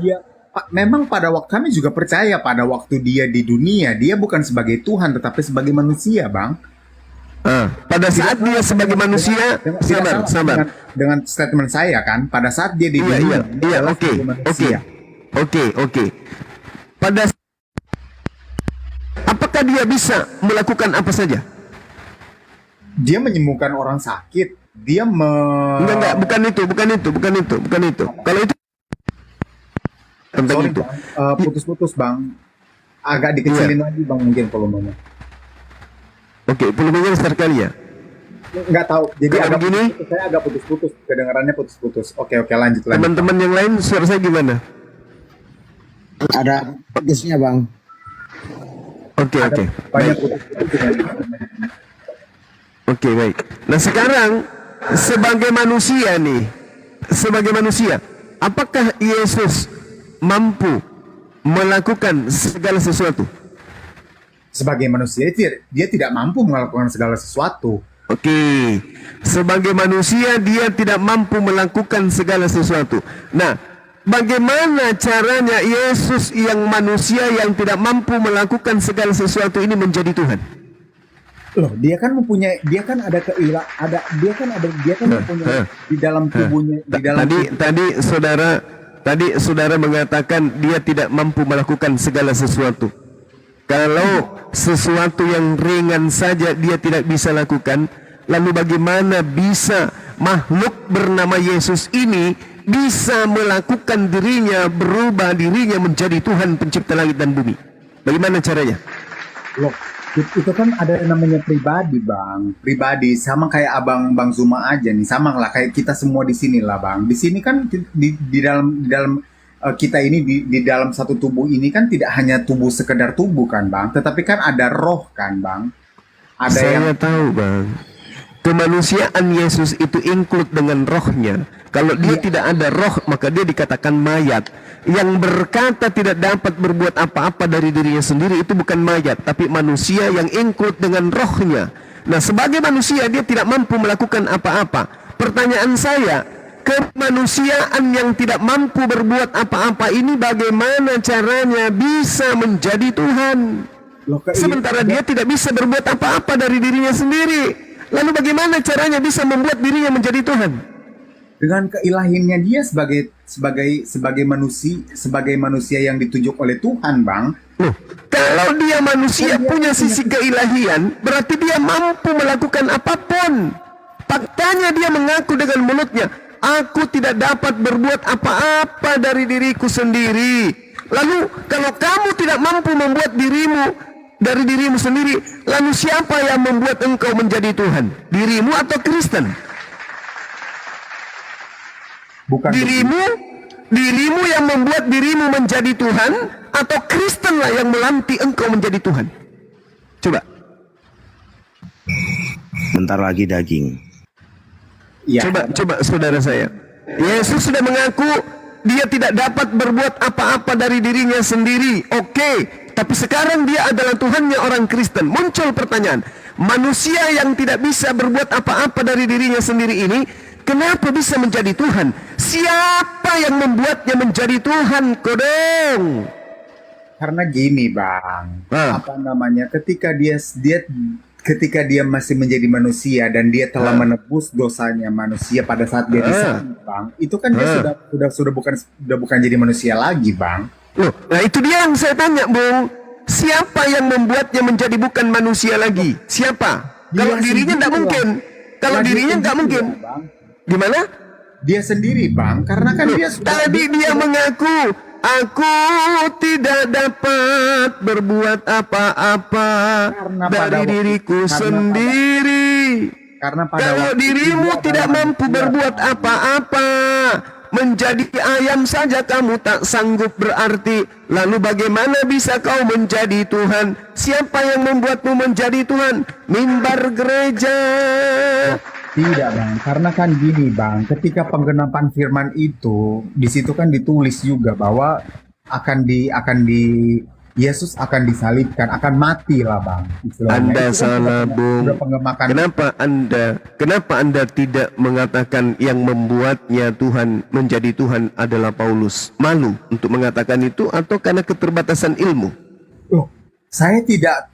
Memang pada waktu kami juga percaya pada waktu dia di dunia, dia bukan sebagai Tuhan tetapi sebagai manusia, Bang. pada saat dia sebagai manusia, Tidak salah sabar. dengan statement saya kan, pada saat dia di Iya, dunia, iya, dia iya, adalah oke, sebagai manusia. oke. Pada apakah dia bisa melakukan apa saja? Dia menyembuhkan orang sakit, dia Enggak, bukan itu. Kalau itu tentang Sorry, itu. Bang. Putus-putus bang, agak dikecilin lagi bang mungkin volumenya. Oke, volumenya besar kali ya. Nggak tahu, jadi Kalau agak begini? saya agak putus-putus, kedengarannya putus-putus. Oke, lanjut. Teman-teman yang lain suara saya gimana? Ada putusnya bang. Oke. Banyak Baik. putus-putus. Oke, baik. Nah, sekarang sebagai manusia, apakah Yesus mampu melakukan segala sesuatu? Sebagai manusia dia tidak mampu melakukan segala sesuatu. Oke, sebagai manusia dia tidak mampu melakukan segala sesuatu. Nah, bagaimana caranya Yesus yang manusia yang tidak mampu melakukan segala sesuatu ini menjadi Tuhan? Loh, dia kan mempunyai, dia kan mempunyai di dalam tubuhnya, di dalam Tadi saudara mengatakan dia tidak mampu melakukan segala sesuatu. Kalau sesuatu yang ringan saja dia tidak bisa lakukan, lalu bagaimana bisa makhluk bernama Yesus ini bisa melakukan dirinya, berubah dirinya menjadi Tuhan pencipta langit dan bumi? Bagaimana caranya? Loh, itu kan ada yang namanya pribadi bang, sama kayak bang Zuma aja nih, sama lah kayak kita semua di sini lah bang. Di sini kan di dalam kita ini di dalam satu tubuh ini kan tidak hanya tubuh sekedar tubuh kan bang, tetapi kan ada roh kan bang. Ada Saya yang tahu bang, kemanusiaan Yesus itu include dengan rohnya. Kalau dia tidak ada roh maka dia dikatakan mayat. Yang berkata tidak dapat berbuat apa-apa dari dirinya sendiri itu bukan mayat, tapi manusia yang include dengan rohnya. Nah, sebagai manusia dia tidak mampu melakukan apa-apa. Pertanyaan saya, kemanusiaan yang tidak mampu berbuat apa-apa ini bagaimana caranya bisa menjadi Tuhan? Sementara dia tidak bisa berbuat apa-apa dari dirinya sendiri. Lalu bagaimana caranya bisa membuat dirinya menjadi Tuhan? dengan keilahiannya dia sebagai manusia yang ditunjuk oleh Tuhan bang. Loh, kalau dia manusia punya sisi keilahian, berarti dia mampu melakukan apapun. Faktanya dia mengaku dengan mulutnya, aku tidak dapat berbuat apa-apa dari diriku sendiri. Lalu kalau kamu tidak mampu membuat dari dirimu sendiri, lalu siapa yang membuat engkau menjadi Tuhan? Dirimu atau Kristen? Bukan Dirimu yang membuat dirimu menjadi Tuhan, atau Kristenlah yang melantik engkau menjadi Tuhan? Coba. Bentar lagi daging. ya. Coba saudara saya. Yesus sudah mengaku dia tidak dapat berbuat apa-apa dari dirinya sendiri. Oke, tapi sekarang dia adalah Tuhannya orang Kristen. Muncul pertanyaan, manusia yang tidak bisa berbuat apa-apa dari dirinya sendiri ini, kenapa bisa menjadi Tuhan? Siapa yang membuatnya menjadi Tuhan, Kodong? Karena gini bang, ketika dia masih menjadi manusia dan dia telah menebus dosanya manusia pada saat dia disalib bang, itu kan dia sudah bukan jadi manusia lagi bang. Loh, nah itu dia yang saya tanya, Bung. Siapa yang membuatnya menjadi bukan manusia lagi? Siapa? Kalau dirinya tidak mungkin. Kalau dirinya nggak mungkin. Gimana? Dia sendiri bang, karena kan dia Tadi dia mengaku, aku tidak dapat berbuat apa-apa dari diriku sendiri. Kalau dirimu tidak mampu berbuat apa-apa, menjadi ayam saja kamu tak sanggup berarti. Lalu bagaimana bisa kau menjadi Tuhan? Siapa yang membuatmu menjadi Tuhan? Mimbar gereja. Tidak bang, karena kan gini bang, ketika penggenapan firman itu, di situ kan ditulis juga bahwa Yesus akan disalibkan, akan mati lah bang. Anda salah, Bung. Kenapa Anda tidak mengatakan yang membuatnya Tuhan menjadi Tuhan adalah Paulus? Malu untuk mengatakan itu atau karena keterbatasan ilmu? Loh, Saya tidak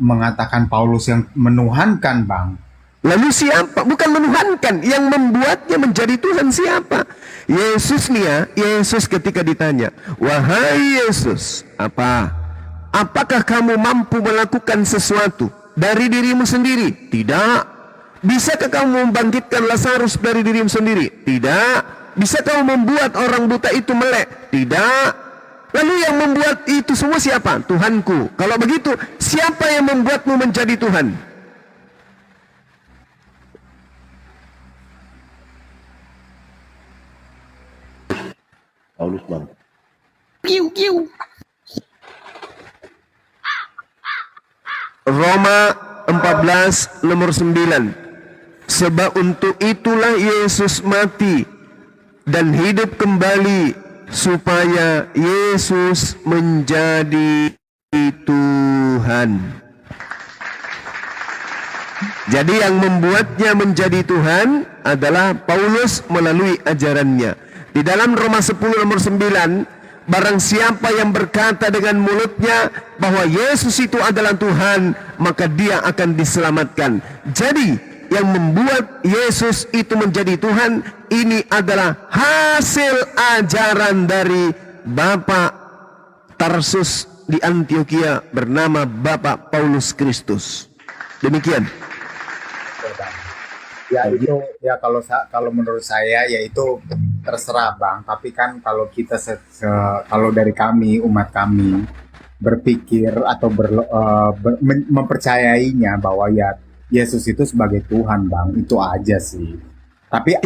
mengatakan Paulus yang menuhankan, Bang. Lalu siapa? Bukan menuhankan, yang membuatnya menjadi Tuhan siapa? Yesus nih ya, Yesus ketika ditanya, wahai Yesus, apakah kamu mampu melakukan sesuatu dari dirimu sendiri? Tidak. Bisakah kamu membangkitkan Lazarus dari dirimu sendiri? Tidak. Bisa kamu membuat orang buta itu melek? Tidak. Lalu yang membuat itu semua siapa? Tuhanku. Kalau begitu, siapa yang membuatmu menjadi Tuhan? Paulus, Bang. Roma 14 nomor 9. Sebab untuk itulah Yesus mati dan hidup kembali, supaya Yesus menjadi Tuhan. Jadi yang membuatnya menjadi Tuhan adalah Paulus melalui ajarannya. Di dalam Roma 10 nomor 9, barang siapa yang berkata dengan mulutnya bahwa Yesus itu adalah Tuhan, maka dia akan diselamatkan. Jadi yang membuat Yesus itu menjadi Tuhan, ini adalah hasil ajaran dari Bapak Tarsus di Antioquia bernama Bapak Paulus Kristus. Demikian. Ya itu ya kalau menurut saya ya itu terserah, Bang. Tapi kan kalau kita kalau dari kami umat kami berpikir atau mempercayainya bahwa ya Yesus itu sebagai Tuhan, Bang, itu aja sih. Tapi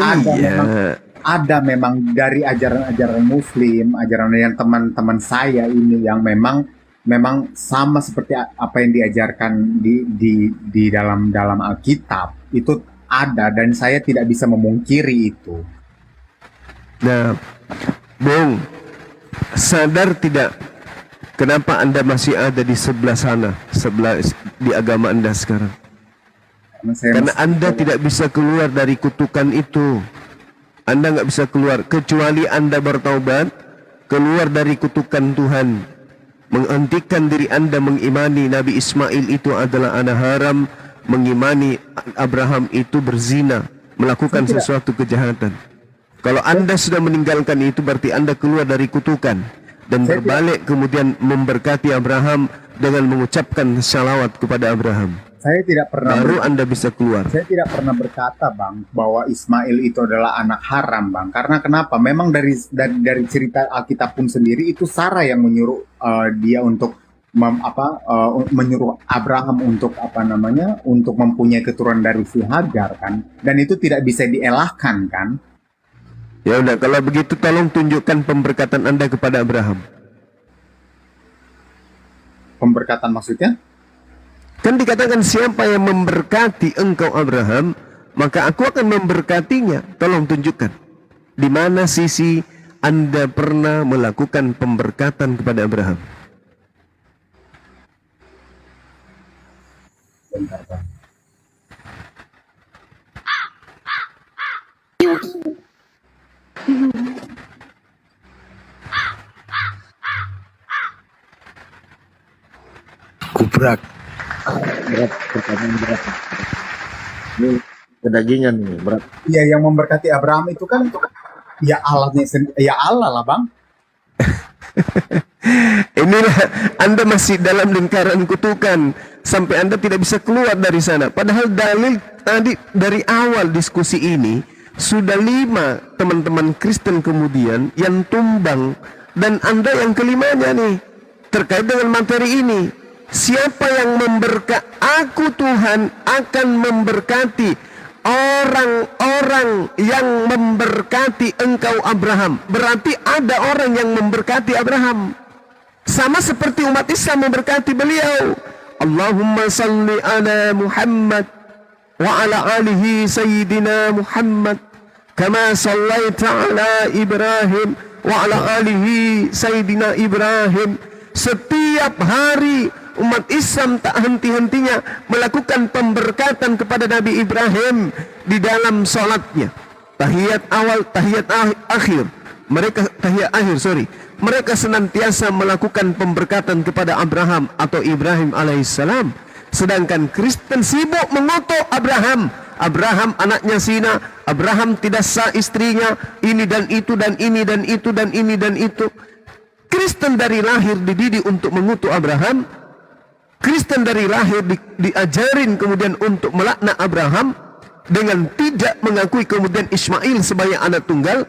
ada memang dari ajaran-ajaran Muslim, ajaran yang teman-teman saya ini yang memang sama seperti apa yang diajarkan di dalam Alkitab itu ada, dan saya tidak bisa memungkiri itu. Nah, Bung, sadar tidak kenapa Anda masih ada di sebelah sana, sebelah di agama Anda sekarang? Karena Anda tidak bisa keluar dari kutukan itu. Anda nggak bisa keluar kecuali Anda bertaubat, keluar dari kutukan Tuhan, menghentikan diri Anda mengimani Nabi Ismail itu adalah anak haram, mengimani Abraham itu berzina, melakukan sesuatu kejahatan. Kalau Anda sudah meninggalkan itu, berarti Anda keluar dari kutukan dan berbalik kemudian memberkati Abraham dengan mengucapkan salawat kepada Abraham. Saya tidak pernah baru Anda bisa keluar. Saya tidak pernah berkata, Bang, bahwa Ismail itu adalah anak haram, Bang. Karena kenapa? Memang dari cerita Alkitab pun sendiri itu Sarah yang menyuruh dia untuk menyuruh Abraham untuk untuk mempunyai keturunan dari si Hagar, kan? Dan itu tidak bisa dielahkan, kan? Ya udah, kalau begitu tolong tunjukkan pemberkatan Anda kepada Abraham. Pemberkatan maksudnya? Kan dikatakan siapa yang memberkati engkau Abraham, maka aku akan memberkatinya. Tolong tunjukkan di mana sisi Anda pernah melakukan pemberkatan kepada Abraham. Bentar, Bang. Kubrak. Berat, pertanyaan berat. Ini kedagingan nih, berat. Iya, yang memberkati Abraham itu kan ya Allahnya ya Allah lah, Bang. Inilah Anda masih dalam lingkaran kutukan sampai Anda tidak bisa keluar dari sana. Padahal dalil tadi dari awal diskusi ini sudah 5 teman-teman Kristen kemudian yang tumbang, dan Anda yang kelimanya nih terkait dengan materi ini. Siapa yang memberkati? Aku Tuhan akan memberkati orang-orang yang memberkati engkau Abraham. Berarti ada orang yang memberkati Abraham. Sama seperti umat Islam memberkati beliau. Allahumma salli ala Muhammad wa ala alihi sayyidina Muhammad kama sallaita ala Ibrahim wa ala alihi sayyidina Ibrahim. Setiap hari umat Islam tak henti-hentinya melakukan pemberkatan kepada Nabi Ibrahim di dalam sholatnya. Tahiyat awal, tahiyat akhir, Mereka senantiasa melakukan pemberkatan kepada Abraham atau Ibrahim alaihissalam. Sedangkan Kristen sibuk mengutuk Abraham. Abraham anaknya zina, Abraham tidak sah istrinya, ini dan itu dan ini dan itu dan ini dan itu. Kristen dari lahir dididik untuk mengutuk Abraham. Kristen dari lahir diajarin kemudian untuk melaknat Abraham, dengan tidak mengakui kemudian Ismail sebagai anak tunggal,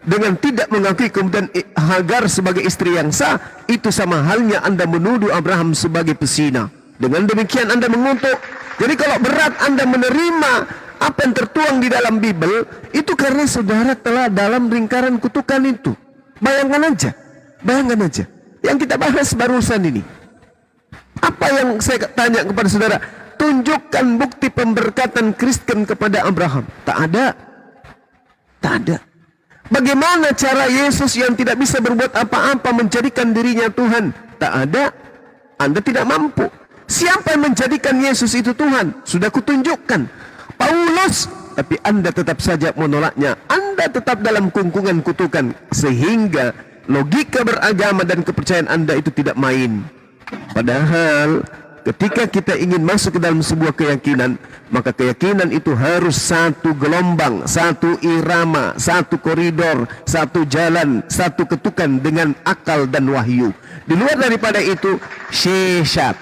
dengan tidak mengakui kemudian Hagar sebagai istri yang sah. Itu sama halnya Anda menuduh Abraham sebagai pesina. Dengan demikian Anda mengutuk. Jadi kalau berat Anda menerima apa yang tertuang di dalam Bible, itu karena saudara telah dalam lingkaran kutukan itu. Bayangkan aja yang kita bahas barusan ini. Apa yang saya tanya kepada saudara? Tunjukkan bukti pemberkatan Kristen kepada Abraham. Tak ada. Bagaimana cara Yesus yang tidak bisa berbuat apa-apa menjadikan dirinya Tuhan? Tak ada. Anda tidak mampu. Siapa yang menjadikan Yesus itu Tuhan? Sudah kutunjukkan. Paulus. Tapi Anda tetap saja menolaknya. Anda tetap dalam kungkungan kutukan. Sehingga logika beragama dan kepercayaan Anda itu tidak main. Padahal ketika kita ingin masuk ke dalam sebuah keyakinan, maka keyakinan itu harus satu gelombang, satu irama, satu koridor, satu jalan, satu ketukan dengan akal dan wahyu. Di luar daripada itu, syeshat.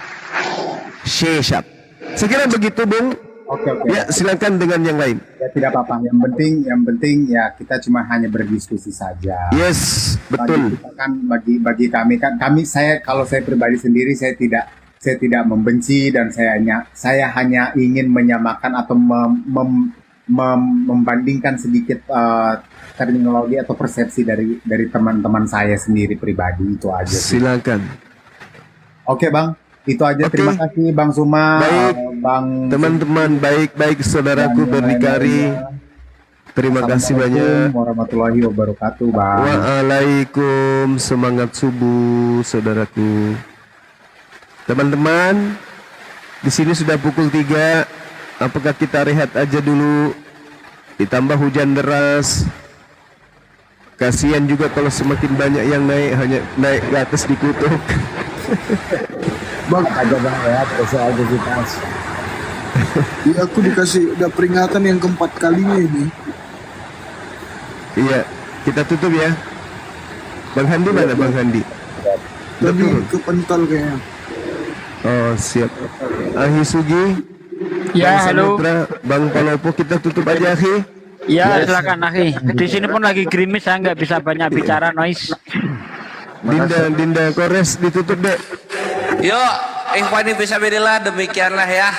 Sekira begitu, Bung. Oke. Ya, silakan dengan yang lain. Ya tidak apa-apa. Yang penting ya kita cuma hanya berdiskusi saja. Yes, betul. Bagi kami kalau saya pribadi sendiri saya tidak membenci, dan saya hanya ingin menyamakan atau membandingkan sedikit terminologi atau persepsi dari teman-teman saya sendiri pribadi, itu aja sih. Silakan. Oke, Bang. Itu aja. Oke. Terima kasih Bang Suma. Baik. Bang Teman-teman baik-baik saudaraku berdikari. Terima kasih banyak. Assalamualaikum warahmatullahi wabarakatuh, Bang. Waalaikum, semangat subuh saudaraku. Teman-teman, di sini sudah pukul 3. Apakah kita rehat aja dulu? Ditambah hujan deras. Kasihan juga kalau semakin banyak yang naik ke atas dikutuk. Bang, aja Bang ya, terus aja kita. iya aku dikasih udah peringatan yang keempat kalinya ini. Iya, kita tutup ya. Bang Handi mana Bang Handi? Tadi ke Pental kayaknya. Oh siap. Ahi Sugi. Ya, Bang halo. Samutra, Bang Palopo, kita tutup aja Ahi. Ya, silakan Akhi. Di sini pun lagi gerimis, saya nggak bisa banyak bicara, noise. Dinda Kores ditutup deh. Yuk, ikhwani fisabilillah, demikianlah ya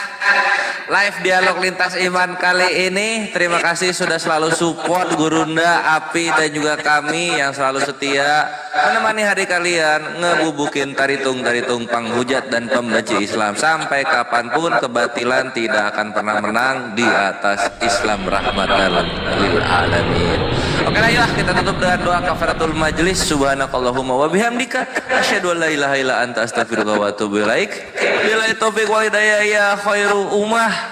live dialog lintas iman kali ini. Terima kasih sudah selalu support Gurunda, Api, dan juga kami yang selalu setia menemani hari kalian ngebubukin taritung panghujat dan pembenci Islam. Sampai kapanpun kebatilan tidak akan pernah menang di atas Islam, rahmatan lil alamin. Oke lah, yuk kita tutup dengan doa kafaratul majlis. Subhanakallahumma wa bihamdika asyhadu an la ilaha illa anta astaghfiruka wa atubu ilaik. Billahi taufiq wal hidayah ya khairu ummah.